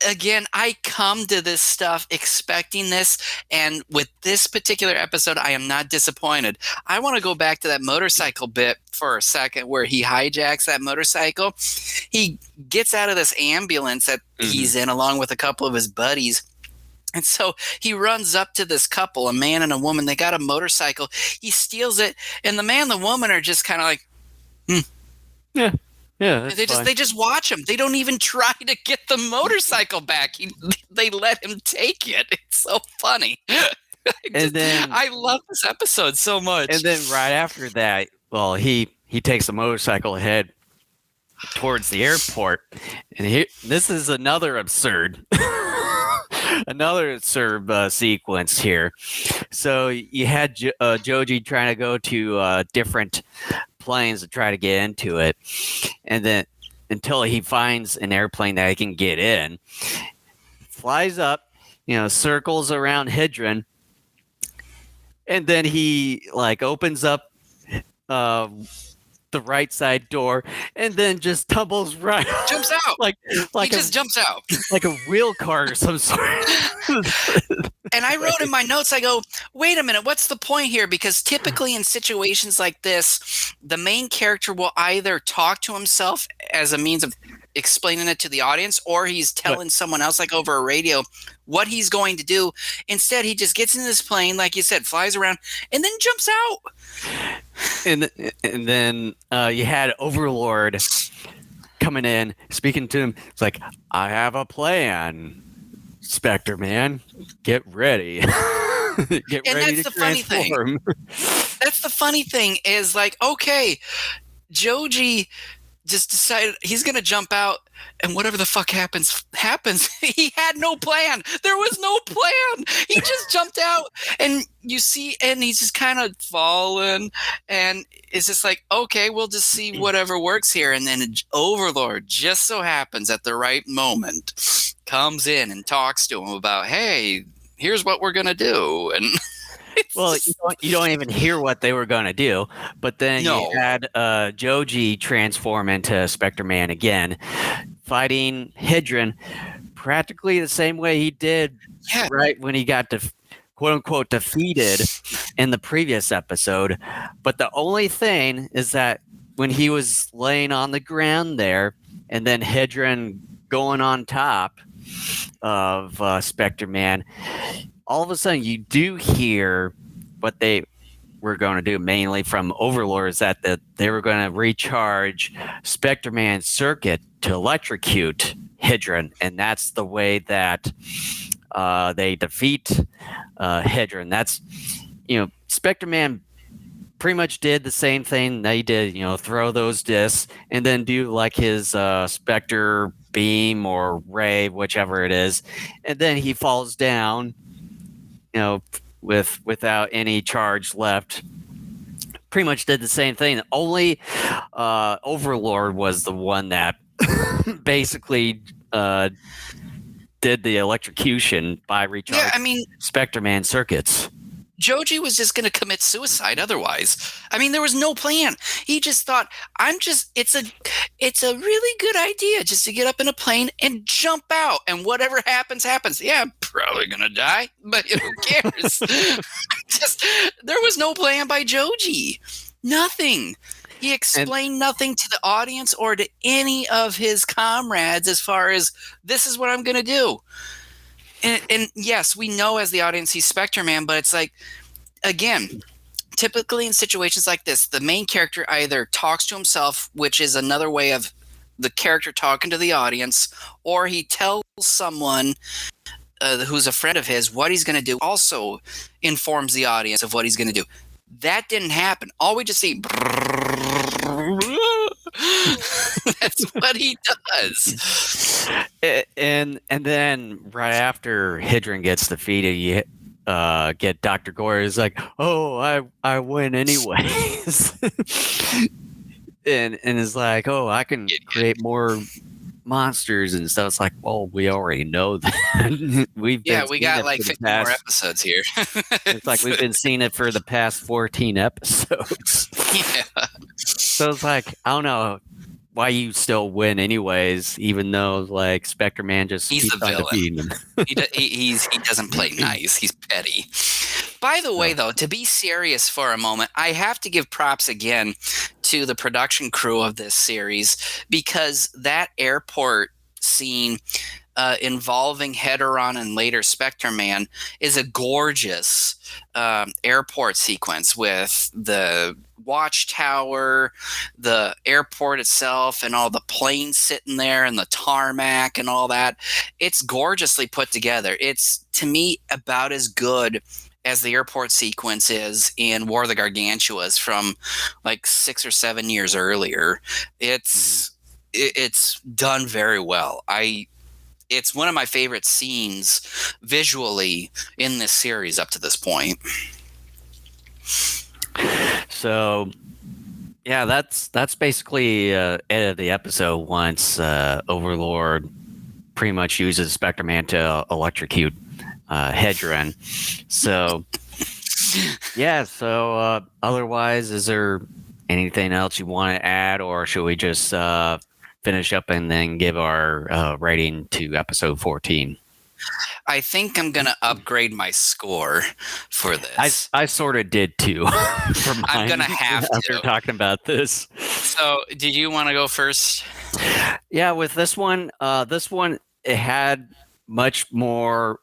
A: Again, I come to this stuff expecting this, and with this particular episode, I am not disappointed. I want to go back to that motorcycle bit for a second where he hijacks that motorcycle. He gets out of this ambulance that he's in along with a couple of his buddies. And so he runs up to this couple, a man and a woman. They got a motorcycle. He steals it, and the man and the woman are just kind of like,
B: Yeah, that's fine.
A: they just watch him. They don't even try to get the motorcycle back. They let him take it. It's so funny. I love this episode so much.
B: And then right after that, well, he takes the motorcycle ahead towards the airport, and this is another absurd. Another absurd sequence here. So you had Joji trying to go to different planes to try to get into it, and then until he finds an airplane that he can get in, flies up, circles around Hydron, and then he opens up the right side door, and then just tumbles right,
A: jumps out. He just jumps out
B: like a wheel car or some sort.
A: And I wrote in my notes, I go, wait a minute, what's the point here? Because typically in situations like this, the main character will either talk to himself as a means of explaining it to the audience, or he's telling someone else, like over a radio, what he's going to do. Instead, he just gets in this plane, like you said, flies around, and then jumps out.
B: And then you had Overlord coming in, speaking to him. It's like, I have a plan, Spectreman. Get ready. Get ready to transform.
A: That's the funny thing is okay, Joji just decided he's going to jump out, and whatever the fuck happens. He had no plan. There was no plan. He just jumped out, and you see, and he's just kind of falling, and it's just like, okay, we'll just see whatever works here. And then Overlord just so happens at the right moment comes in and talks to him about, hey, here's what we're going to do. And
B: well, you don't even hear what they were going to do, but then you had Joji transform into Spectreman again, fighting Hydron practically the same way he did right when he got quote-unquote defeated in the previous episode. But the only thing is that when he was laying on the ground there, and then Hydron going on top of Spectreman, all of a sudden you do hear what they were going to do, mainly from Overlord, is that they were going to recharge Spectreman's circuit to electrocute Hydron, and that's the way that they defeat Hydron. That's, Spectreman pretty much did the same thing they did, throw those discs and then do like his Spectre beam or ray, whichever it is, and then he falls down, without any charge left. Pretty much did the same thing. Only Overlord was the one that basically did the electrocution by recharging Spectreman circuits.
A: Joji was just going to commit suicide otherwise. There was no plan. He just thought, it's a really good idea just to get up in a plane and jump out, and whatever happens, happens. Yeah, I'm probably going to die, but who cares? There was no plan by Joji. Nothing. He explained nothing to the audience or to any of his comrades as far as, this is what I'm going to do. And yes, we know as the audience he's Spectreman, but it's like, again, typically in situations like this, the main character either talks to himself, which is another way of the character talking to the audience, or he tells someone who's a friend of his what he's going to do, also informs the audience of what he's going to do. That didn't happen. All we just see, that's what he does.
B: And then right after Hydron gets defeated, get Dr. Gore is like, oh, I win anyways. and is like, oh, I can create more monsters and stuff. It's like, well, we already know that. We've
A: Yeah,
B: been
A: we
B: seeing
A: got
B: it
A: like
B: for the
A: 50 more
B: past.
A: episodes here.
B: It's like we've been seeing it for the past 14 episodes.
A: Yeah.
B: So it's like, I don't know why you still win anyways, even though like Spectreman just
A: He's the
B: keeps on
A: villain.
B: defeating them.
A: He doesn't play nice. He's petty. By the way, though, to be serious for a moment, I have to give props again to the production crew of this series, because that airport scene involving Heteron and later Spectreman is a gorgeous airport sequence with the watchtower, the airport itself, and all the planes sitting there and the tarmac and all that. It's gorgeously put together. It's, to me, about as good as the airport sequence is in War of the Gargantuas from like 6 or 7 years earlier. It's done very well. It's one of my favorite scenes visually in this series up to this point.
B: So, yeah, that's basically end of the episode once Overlord pretty much uses Spectreman to electrocute Hedron. So, yeah. So, otherwise, is there anything else you want to add, or should we just finish up and then give our rating to episode 14?
A: I think I'm gonna upgrade my score for this.
B: I sort of did too. For mine,
A: I'm gonna have
B: after
A: to.
B: talking about this.
A: So, did you want to go first?
B: Yeah, with this one, it had much more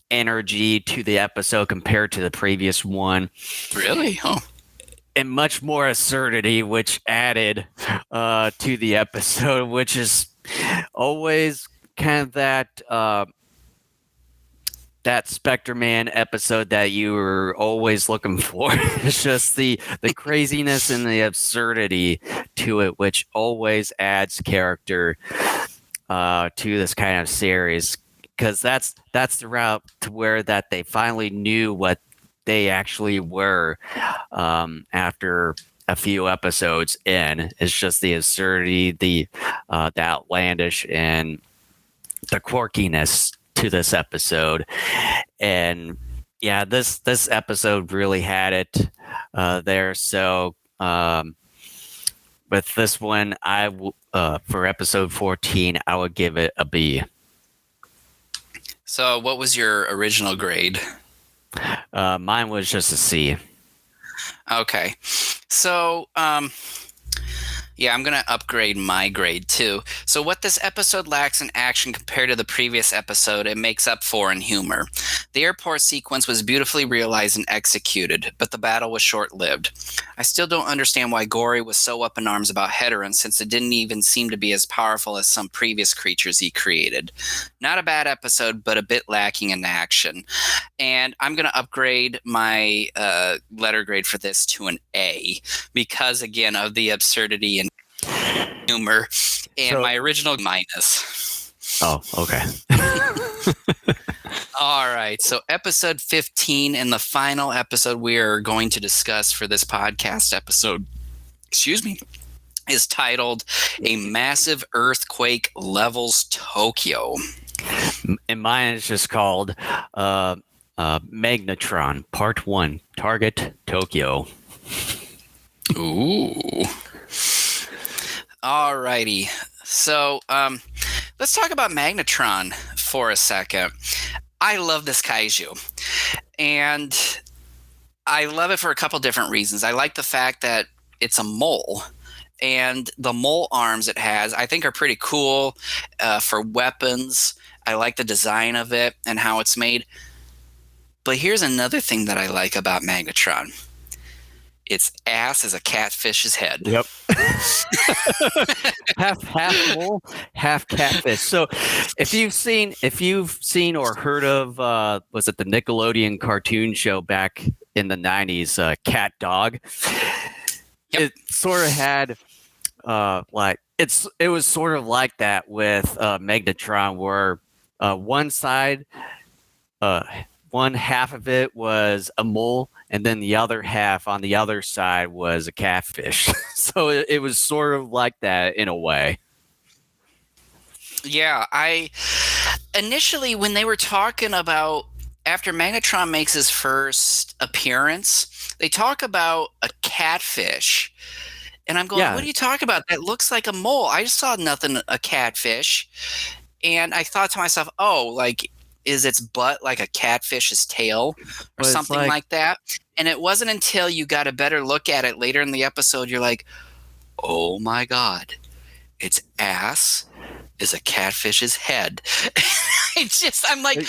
B: energy to the episode compared to the previous one.
A: Really? Oh.
B: And much more absurdity, which added to the episode, which is always kind of that Spectreman episode that you were always looking for. It's just the craziness and the absurdity to it, which always adds character to this kind of series. Because that's the route to where that they finally knew what they actually were after a few episodes in. It's just the absurdity, the outlandish, and the quirkiness to this episode. And yeah, this episode really had it there. So with this one, for episode 14, I would give it a B.
A: So, what was your original grade?
B: Mine was just a C.
A: Okay. So, yeah, I'm going to upgrade my grade too. So, what this episode lacks in action compared to the previous episode, it makes up for in humor. The airport sequence was beautifully realized and executed, but the battle was short-lived. I still don't understand why Gory was so up in arms about Heteron, since it didn't even seem to be as powerful as some previous creatures he created. Not a bad episode, but a bit lacking in action. And I'm going to upgrade my letter grade for this to an A, because, again, of the absurdity and humor, and my original minus.
B: Oh, okay.
A: All right, so episode 15, and the final episode we are going to discuss for this podcast episode, is titled A Massive Earthquake Levels Tokyo.
B: And mine is just called Magnetron Part 1, Target Tokyo.
A: Ooh. All righty. So let's talk about Magnetron for a second. I love this kaiju. And I love it for a couple different reasons. I like the fact that it's a mole. And the mole arms it has, I think, are pretty cool for weapons. I like the design of it and how it's made. But here's another thing that I like about Magnetron. Its ass is a catfish's head.
B: Yep. half mole, half catfish. So if you've seen or heard of was it the Nickelodeon cartoon show back in the 90s, Cat Dog?
A: Yep.
B: It sort of had it was sort of like that with Magnetron, where one side one half of it was a mole, and then the other half on the other side was a catfish. So it was sort of like that in a way.
A: Yeah, I initially when they were talking about after Magnetron makes his first appearance, they talk about a catfish. And I'm going,
B: Yeah,
A: what are you talking about? That looks like a mole. I just saw nothing, a catfish. And I thought to myself, oh, like, is its butt like a catfish's tail or
B: but it's
A: something
B: like,
A: like that? And it wasn't until you got a better look at it later in the episode, you're like, oh my God, its ass is a catfish's head. I'm like,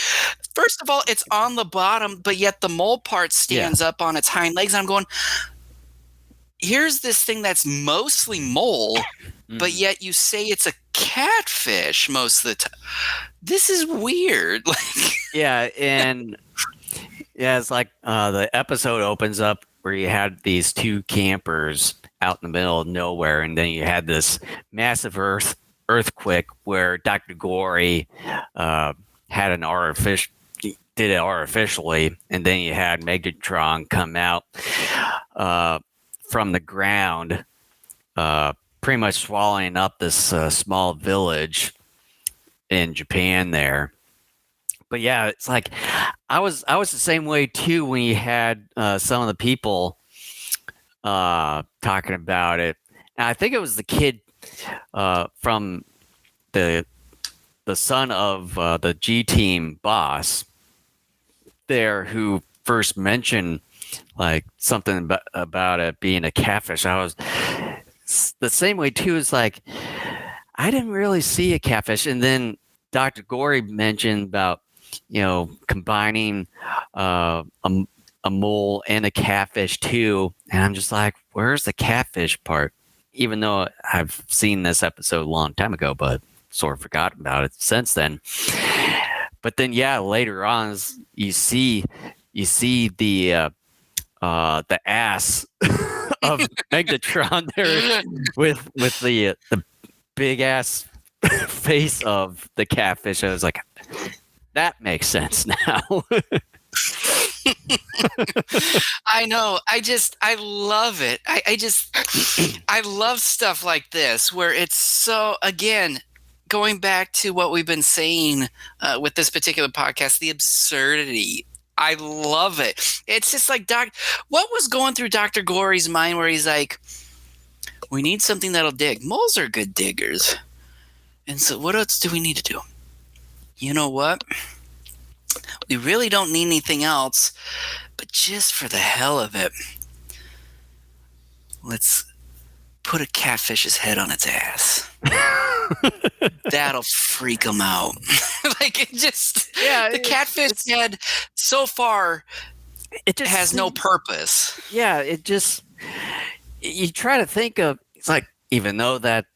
A: first of all, it's on the bottom, but yet the mole part
B: yeah.
A: stands up on its hind legs. And I'm going, here's this thing that's mostly mole, but yet you say it's a catfish most of the time. This is weird.
B: Yeah, and yeah, it's like the episode opens up where you had these two campers out in the middle of nowhere, and then you had this massive earthquake where Dr. Gory had an artificial did it artificially, and then you had Megatron come out from the ground, pretty much swallowing up this small village in Japan there. But yeah, it's like I was the same way too when you had some of the people talking about it. And I think it was the kid from the son of the G Team boss there who first mentioned like something about it being a catfish. I was the same way too. It's like I didn't really see a catfish, and then Dr. Gory mentioned about combining a mole and a catfish too, and I'm just like, where's the catfish part? Even though I've seen this episode a long time ago, but sort of forgot about it since then. But then, yeah, later on, you see the ass of Megatron there with the big ass face of the catfish. I was like, that makes sense now.
A: I know. I love it. I love stuff like this where it's so, again, going back to what we've been saying with this particular podcast, the absurdity. I love it. It's just like, what was going through Dr. Gory's mind where he's like, we need something that'll dig. Moles are good diggers. And so what else do we need to do? You know what? We really don't need anything else, but just for the hell of it, let's put a catfish's head on its ass. That'll freak them out. Like the catfish head so far
B: it just
A: has no purpose.
B: Yeah, you try to think of, it's like, even though that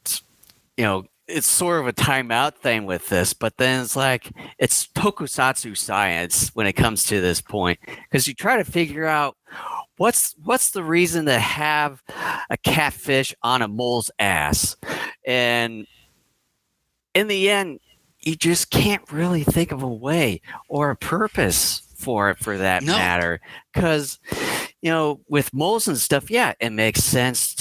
B: it's sort of a timeout thing with this, but then it's like it's tokusatsu science when it comes to this point, because you try to figure out what's the reason to have a catfish on a mole's ass, and in the end you just can't really think of a way or a purpose for it, for that matter, because with moles and stuff, yeah, it makes sense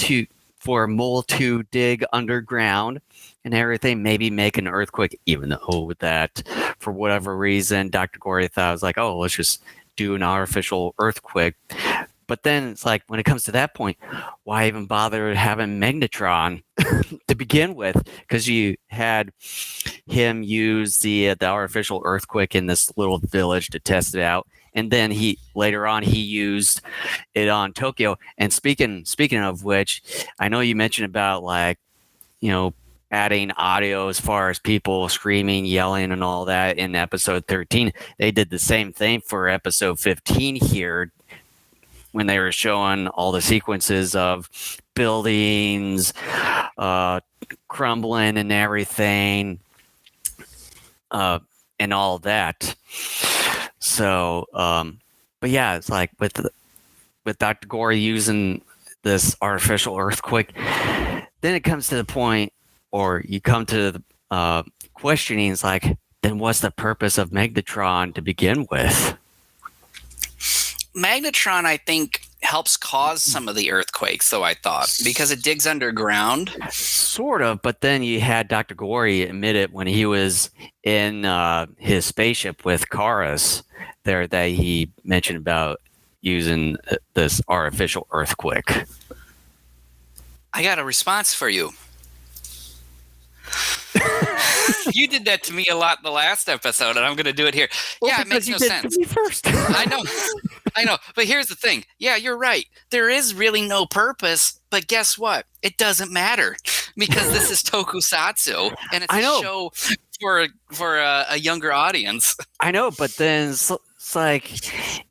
B: for a mole to dig underground and everything, maybe make an earthquake, even though that, for whatever reason, Dr. Gory thought, was like, oh, let's just do an artificial earthquake. But then it's like, when it comes to that point, why even bother having Magnetron to begin with? Because you had him use the artificial earthquake in this little village to test it out. And then later on he used it on Tokyo. And speaking of which, I know you mentioned about adding audio as far as people screaming, yelling, and all that in episode 13. They did the same thing for episode 15 here, when they were showing all the sequences of buildings crumbling and everything, and all that. So, but yeah, it's like with Dr. Gory using this artificial earthquake, then it comes to the point, or you come to the questioning, it's like, then what's the purpose of Megatron to begin with?
A: Magnetron, I think, helps cause some of the earthquakes, though, I thought, because it digs underground.
B: Sort of, but then you had Dr. Gory admit it when he was in his spaceship with Karis there that he mentioned about using this artificial earthquake.
A: I got a response for you. You did that to me a lot in the last episode, and I'm going to do it here.
B: Well,
A: yeah, it makes no sense.
B: Me first.
A: I know. But here's the thing. Yeah, you're right. There is really no purpose, but guess what? It doesn't matter because this is tokusatsu, and it's a show for a younger audience.
B: I know, but then it's like,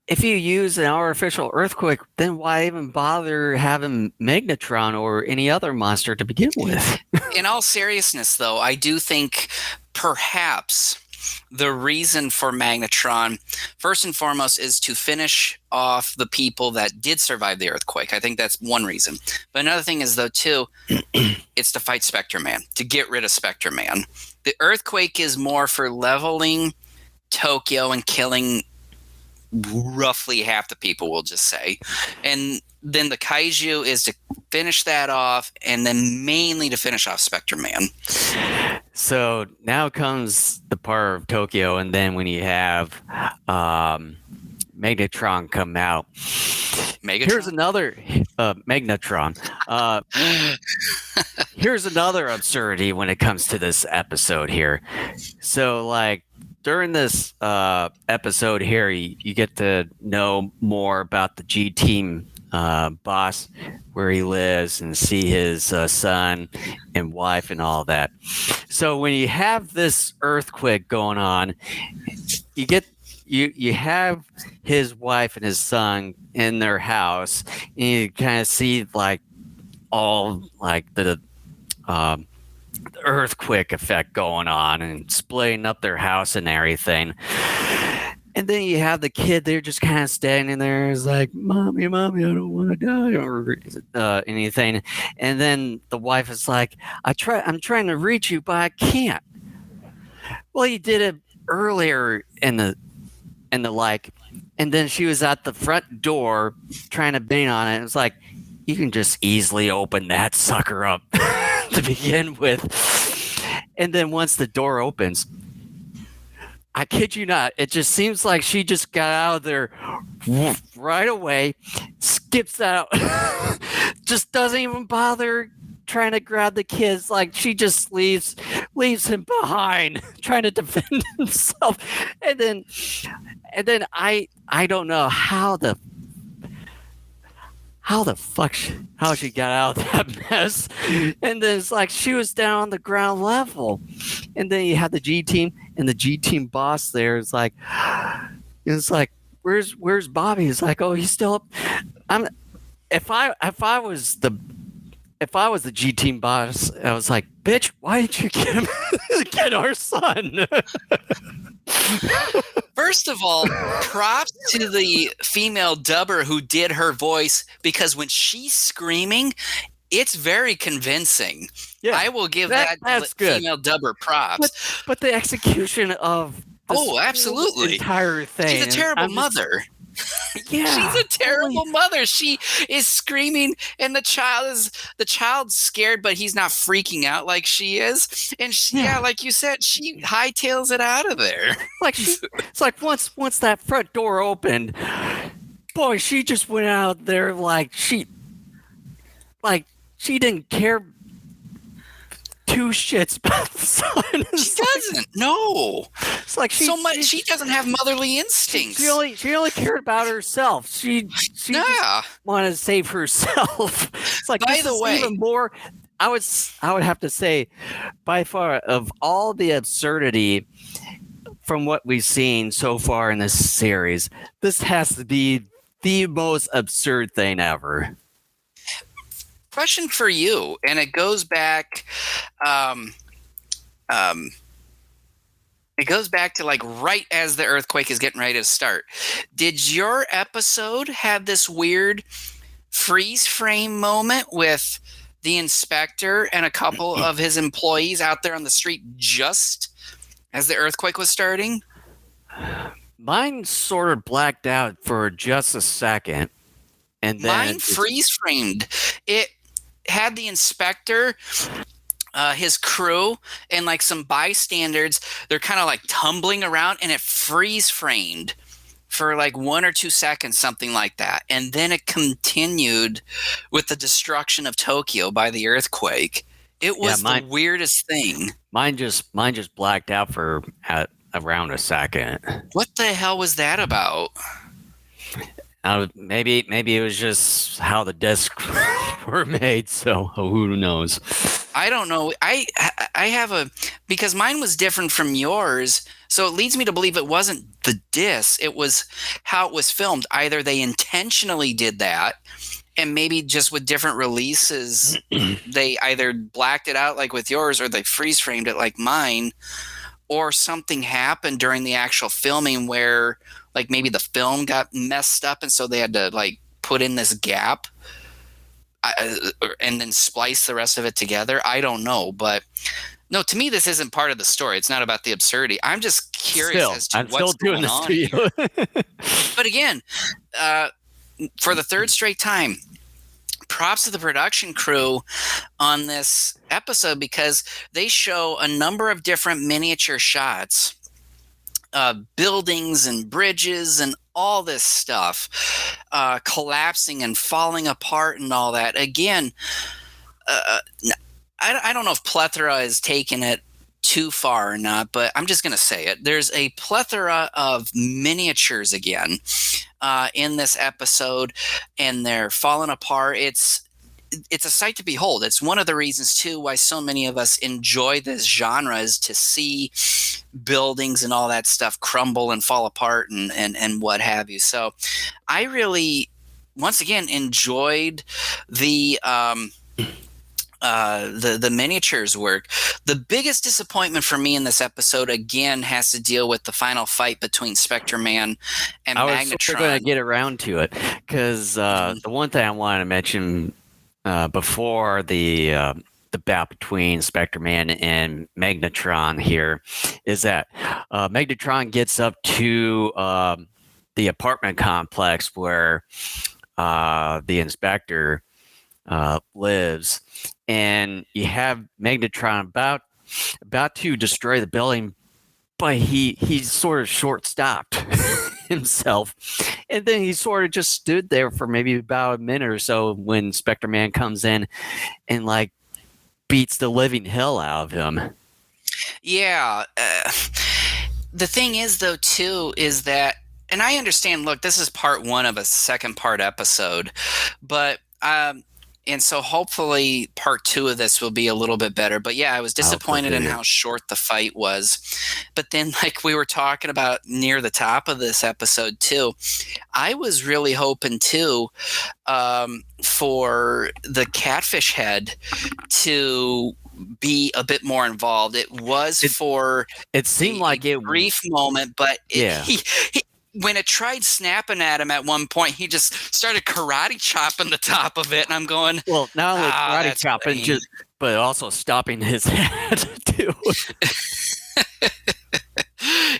B: if you use an artificial earthquake, then why even bother having Magnetron or any other monster to begin with?
A: In all seriousness, though, I do think perhaps the reason for Magnetron, first and foremost, is to finish off the people that did survive the earthquake. I think that's one reason. But another thing is, though, too, it's to fight Spectreman, to get rid of Spectreman. The earthquake is more for leveling Tokyo and killing roughly half the people, we'll just say. And then the kaiju is to finish that off, and then mainly to finish off Spectreman.
B: So now comes the part of Tokyo, and then when you have Magnetron come out. Here's another Magnetron. Here's another absurdity when it comes to this episode here. So, like, during this episode here, you get to know more about the G-Team boss, where he lives, and see his son and wife and all that. So when you have this earthquake going on, you have his wife and his son in their house, and you kind of see like all like the earthquake effect going on and splitting up their house and everything. And then you have the kid there just kind of standing there. It's like, mommy, I don't want to die or anything. And then the wife is like, I'm trying to reach you, but I can't. Well, you did it earlier in the like, and then she was at the front door trying to bang on it. It was like, you can just easily open that sucker up to begin with. And then once the door opens, I kid you not, it just seems like she just got out of there right away, skips out, just doesn't even bother trying to grab the kids. Like, she just leaves him behind, trying to defend himself. And then I don't know how the fuck how she got out of that mess. And then it's like she was down on the ground level. And then you had the G-Team, and the G-Team boss there is like, where's Bobby? He's like, oh, he's still up. If I was the G-Team boss, I was like, bitch, why didn't you get our son?
A: First of all, props to the female dubber who did her voice, because when she's screaming, it's very convincing. Yeah, I will give that female dubber props.
B: But the execution of
A: absolutely
B: entire thing.
A: She's a terrible mother.
B: Yeah,
A: she's a terrible mother. She is screaming, and the child's scared, but he's not freaking out like she is. And like you said, she hightails it out of there.
B: Like it's like once that front door opened, boy, she just went out there like she didn't care two shits about the son.
A: She doesn't. No.
B: It's like she
A: doesn't have motherly instincts.
B: She only cared about herself. She wanted to save herself. It's like, by the way, even more. I would have to say, by far, of all the absurdity from what we've seen so far in this series, this has to be the most absurd thing ever.
A: Question for you, and it goes back to like right as the earthquake is getting ready to start. Did your episode have this weird freeze frame moment with the inspector and a couple of his employees out there on the street just as the earthquake was starting?
B: Mine sort of blacked out for just a second, and
A: Mine
B: then it's
A: freeze framed. It had the inspector, his crew, and like some bystanders. They're kind of like tumbling around, and it freeze framed for like 1 or 2 seconds, something like that. And then it continued with the destruction of Tokyo by the earthquake. It
B: yeah,
A: was the weirdest thing.
B: mine just blacked out for at around a second.
A: What the hell was that about?
B: Maybe it was just how the discs were made. So who knows?
A: I don't know. I have a, because mine was different from yours, so it leads me to believe it wasn't the disc, it was how it was filmed. Either they intentionally did that, and maybe just with different releases they either blacked it out like with yours, or they freeze framed it like mine, or something happened during the actual filming where like maybe the film got messed up, and so they had to like put in this gap, and then splice the rest of it together. I don't know, but no, to me this isn't part of the story. It's not about the absurdity. I'm just curious as to
B: I'm
A: what's
B: still doing
A: going
B: this
A: on
B: to you.
A: here. But again, for the third straight time, props to the production crew on this episode, because they show a number of different miniature shots, buildings and bridges and all this stuff, collapsing and falling apart and all that. Again, I don't know if plethora is taking it too far or not, but I'm just going to say it. There's a plethora of miniatures again in this episode, and they're falling apart. It's a sight to behold. It's one of the reasons too why so many of us enjoy this genre, is to see buildings and all that stuff crumble and fall apart and what have you. So I really, once again, enjoyed the miniatures work. The biggest disappointment for me in this episode again has to deal with the final fight between Spectreman and
B: I was
A: Magnetron.
B: going to get around to it because the one thing I wanted to mention before the bout between Spectreman and Magnetron here is that Magnetron gets up to the apartment complex where the inspector lives, and you have Magnetron about to destroy the building, but he's sort of short stopped himself, and then he sort of just stood there for maybe about a minute or so when Spectreman comes in and like beats the living hell out of him.
A: Yeah. The thing is, though, too, is that, and I understand, look, this is part one of a second part episode, but and so hopefully part two of this will be a little bit better. But yeah, I was disappointed in how short the fight was. But then, like we were talking about near the top of this episode too, I was really hoping too for the catfish head to be a bit more involved. It
B: seemed like a
A: brief moment, but
B: Yeah.
A: When it tried snapping at him at one point, he just started karate chopping the top of it, and I'm going,
B: well, not only karate
A: that's
B: chopping,
A: lame.
B: but also stopping his head too.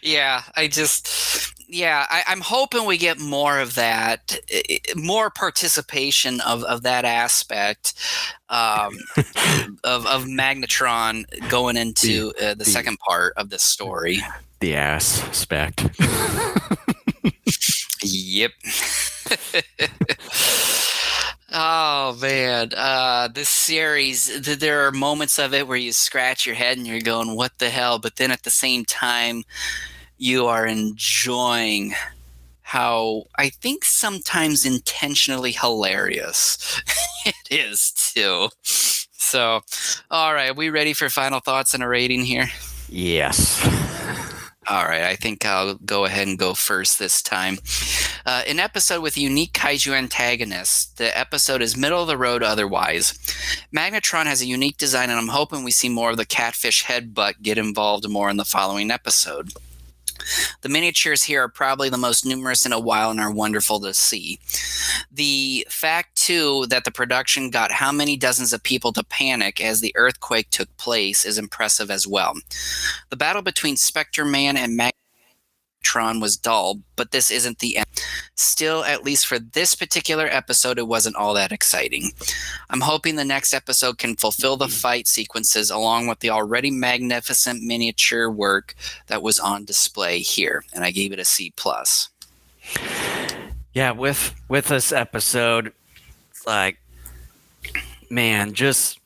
A: Yeah, I'm hoping we get more of that, more participation of that aspect of Magnetron going into the second part of this story.
B: The aspect.
A: Yep. Oh man, this series, there are moments of it where you scratch your head and you're going, what the hell? But then at the same time, you are enjoying how I think sometimes intentionally hilarious it is too. So, all right, are we ready for final thoughts and a rating here?
B: Yes.
A: All right, I think I'll go ahead and go first this time. An episode with a unique kaiju antagonist. The episode is middle of the road otherwise. Magnetron has a unique design, and I'm hoping we see more of the catfish headbutt get involved more in the following episode. The miniatures here are probably the most numerous in a while and are wonderful to see. The fact, too, that the production got how many dozens of people to panic as the earthquake took place is impressive as well. The battle between Spectreman and Tron was dull, but this isn't the end. Still, at least for this particular episode, it wasn't all that exciting. I'm hoping the next episode can fulfill the fight sequences along with the already magnificent miniature work that was on display here, and I gave it a C+.
B: Yeah, with this episode, like, man, just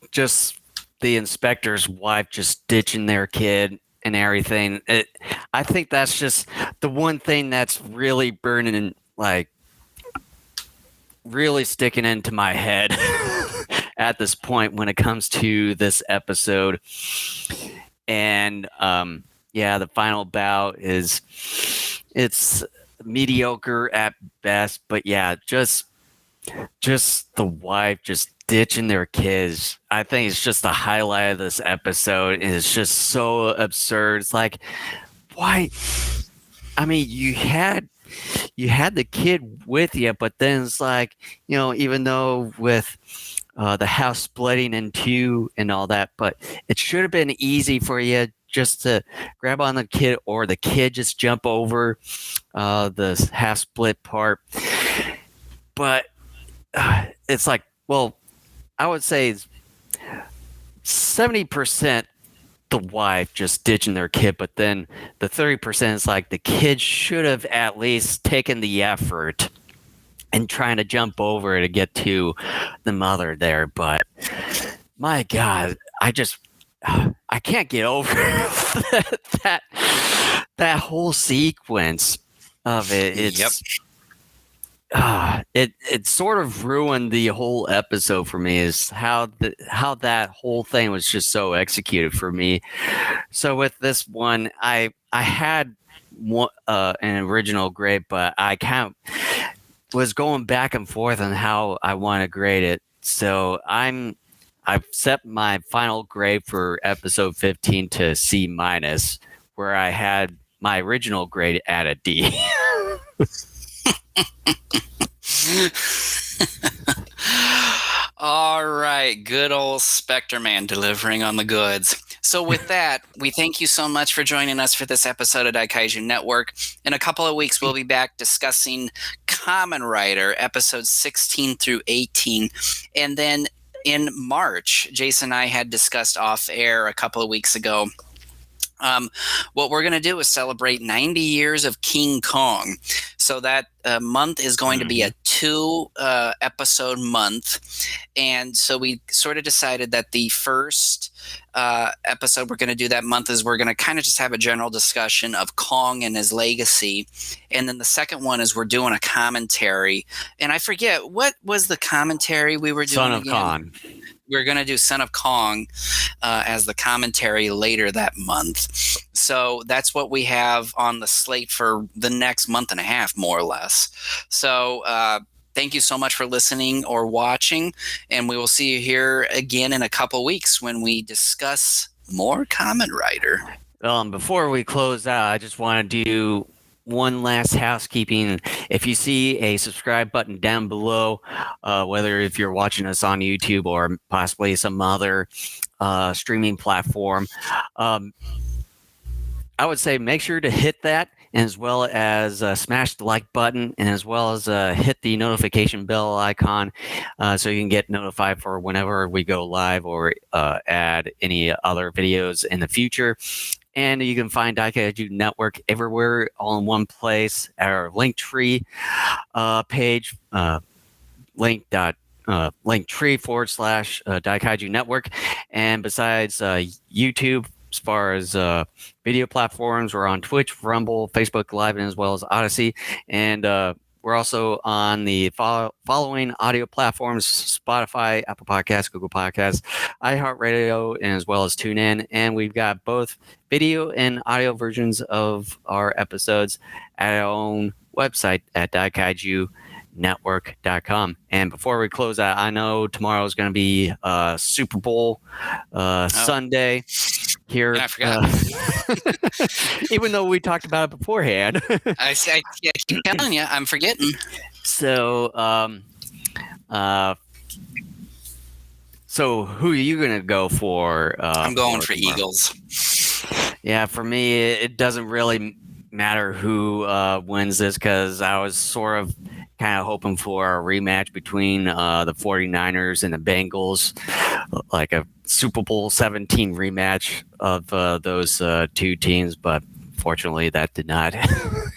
B: the inspector's wife just ditching their kid and everything. I think that's just the one thing that's really burning, like, really sticking into my head at this point when it comes to this episode. And yeah, the final bout it's mediocre at best, but yeah, just the wife just ditching their kids. I think it's just the highlight of this episode. It's just so absurd. It's like, why? I mean, you had the kid with you, but then it's like, even though with the house splitting in two and all that, but it should have been easy for you just to grab on the kid, or the kid just jump over the half split part. But it's like, well, I would say 70% the wife just ditching their kid, but then the 30% is like the kid should have at least taken the effort and trying to jump over to get to the mother there. But my God, I can't get over that whole sequence of it. It's
A: Yep.
B: It sort of ruined the whole episode for me, is how that whole thing was just so executed for me. So with this one, I had an original grade, but I kind of was going back and forth on how I want to grade it. So I've set my final grade for episode 15 to C-, where I had my original grade at a D.
A: All right, good old Spectreman delivering on the goods. So with that, we thank you so much for joining us for this episode of Daikaiju Network. In a couple of weeks, we'll be back discussing Kamen Rider episodes 16 through 18. And then in March, Jason and I had discussed off air a couple of weeks ago, what we're going to do is celebrate 90 years of King Kong. So that month is going to be a 2 episode month. And so we sort of decided that the first episode we're going to do that month is we're going to kind of just have a general discussion of Kong and his legacy. And then the second one is we're doing a commentary. And I forget, what was the commentary we were doing?
B: Son of Kong.
A: We're going to do Son of Kong as the commentary later that month. So that's what we have on the slate for the next month and a half, more or less. So thank you so much for listening or watching, and we will see you here again in a couple weeks when we discuss more Kamen Rider.
B: Before we close out, I just want to do one last housekeeping. If you see a subscribe button down below, whether if you're watching us on YouTube or possibly some other streaming platform, I would say make sure to hit that, as well as smash the like button, and as well as hit the notification bell icon so you can get notified for whenever we go live or add any other videos in the future. And you can find Daikaiju Network everywhere, all in one place at our Linktree page, Linktree/Daikaiju Network. And besides YouTube, as far as video platforms, we're on Twitch, Rumble, Facebook Live, and as well as Odyssey. And we're also on the following audio platforms: Spotify, Apple Podcasts, Google Podcasts, iHeartRadio, and as well as TuneIn. And we've got both video and audio versions of our episodes at our own website at DaikaijuNetwork.com. And before we close out, I know tomorrow is going to be Super Bowl Sunday here.
A: Yeah, I forgot.
B: Even though we talked about it beforehand.
A: I keep telling you, I'm forgetting.
B: So, so who are you going to go for?
A: I'm going for
B: tomorrow?
A: Eagles.
B: Yeah, for me, it doesn't really matter who wins this because I was sort of kind of hoping for a rematch between the 49ers and the Bengals, like a Super Bowl 17 rematch of those two teams, but fortunately that did not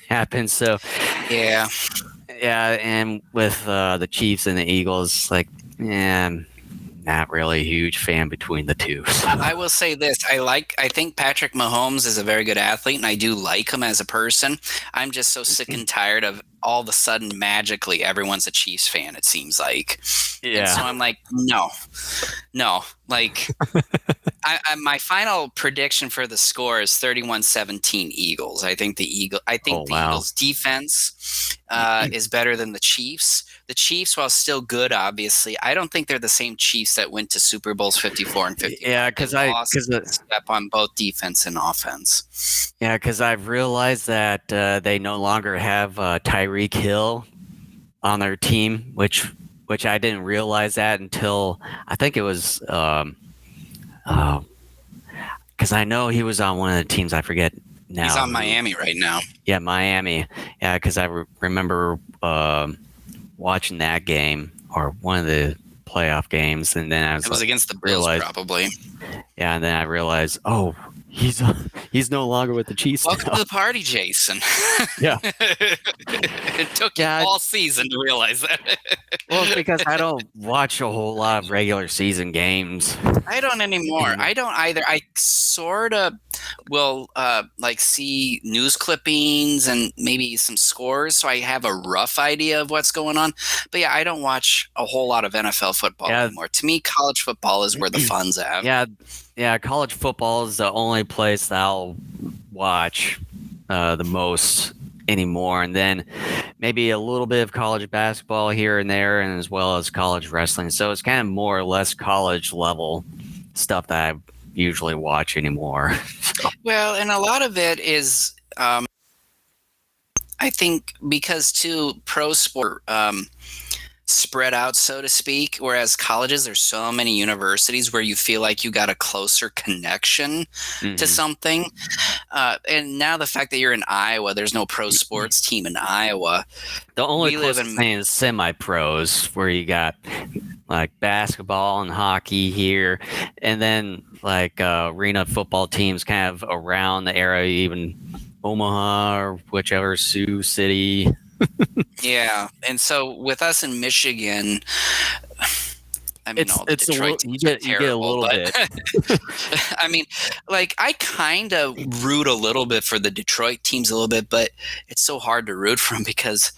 B: happen. So,
A: Yeah.
B: yeah, and with the Chiefs and the Eagles, like, yeah, not really a huge fan between the two. So.
A: I will say this. I think Patrick Mahomes is a very good athlete, and I do like him as a person. I'm just so sick and tired of all of a sudden magically everyone's a Chiefs fan, it seems like.
B: Yeah.
A: And so I'm like, no. Like, my final prediction for the score is 31-17 Eagles. I think the Eagles defense is better than the Chiefs. The Chiefs, while still good, obviously, I don't think they're the same Chiefs that went to Super Bowls 54 and 55.
B: Yeah, because
A: step on both defense and offense.
B: Yeah, because I've realized that they no longer have Tyreek Hill on their team, which I didn't realize that until I think it was because I know he was on one of the teams. I forget now.
A: He's on Miami right now.
B: Yeah, Miami. Yeah, because I remember watching that game or one of the playoff games, and then
A: it was against the Bills, probably.
B: Yeah, and then I realized, oh, he's no longer with the Chiefs.
A: Welcome to the party, Jason.
B: Yeah,
A: it took you all season to realize that.
B: Well, it's because I don't watch a whole lot of regular season games.
A: I don't anymore. I don't either. I sort of will like see news clippings and maybe some scores, so I have a rough idea of what's going on. But yeah, I don't watch a whole lot of NFL football anymore. To me, college football is where the fun's at.
B: Yeah, college football is the only place that I'll watch the most anymore, and then maybe a little bit of college basketball here and there, and as well as college wrestling. So it's kind of more or less college level stuff that I usually watch anymore.
A: Well, and a lot of it is I think because too pro sport spread out, so to speak, whereas colleges, there's so many universities where you feel like you got a closer connection to something. And now the fact that you're in Iowa, there's no pro sports team in Iowa.
B: The only closest thing is semi-pros, where you got like basketball and hockey here, and then like arena football teams kind of around the area, even Omaha or whichever Sioux City.
A: Yeah, and so with us in Michigan, I mean, all the Detroit teams are terrible, but I mean, like, I kind of root a little bit for the Detroit teams a little bit, but it's so hard to root for them because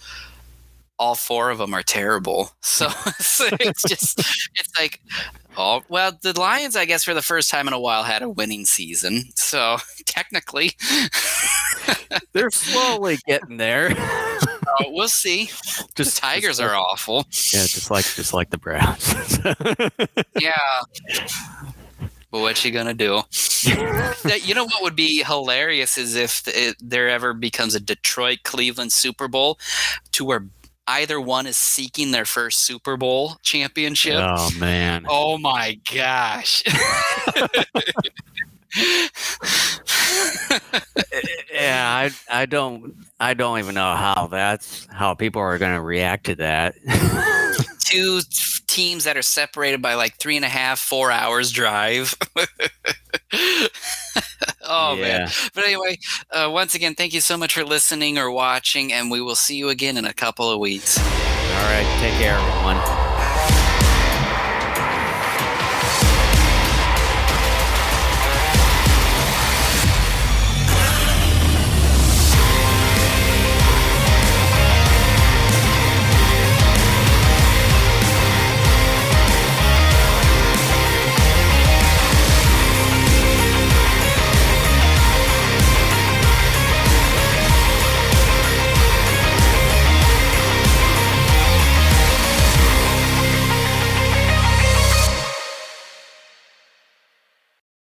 A: all four of them are terrible. So it's just, it's like, oh, well, the Lions, I guess, for the first time in a while had a winning season. So technically,
B: they're slowly getting there.
A: We'll see. The Tigers are awful.
B: Yeah, just like the Browns.
A: Yeah. But what you gonna do? You know what would be hilarious is if there ever becomes a Detroit-Cleveland Super Bowl to where either one is seeking their first Super Bowl championship.
B: Oh man!
A: Oh my gosh!
B: Yeah, I don't even know how people are going to react to that.
A: Two teams that are separated by like 3.5, 4 hours drive. Oh man! But anyway, once again, thank you so much for listening or watching, and we will see you again in a couple of weeks.
B: All right, take care, everyone.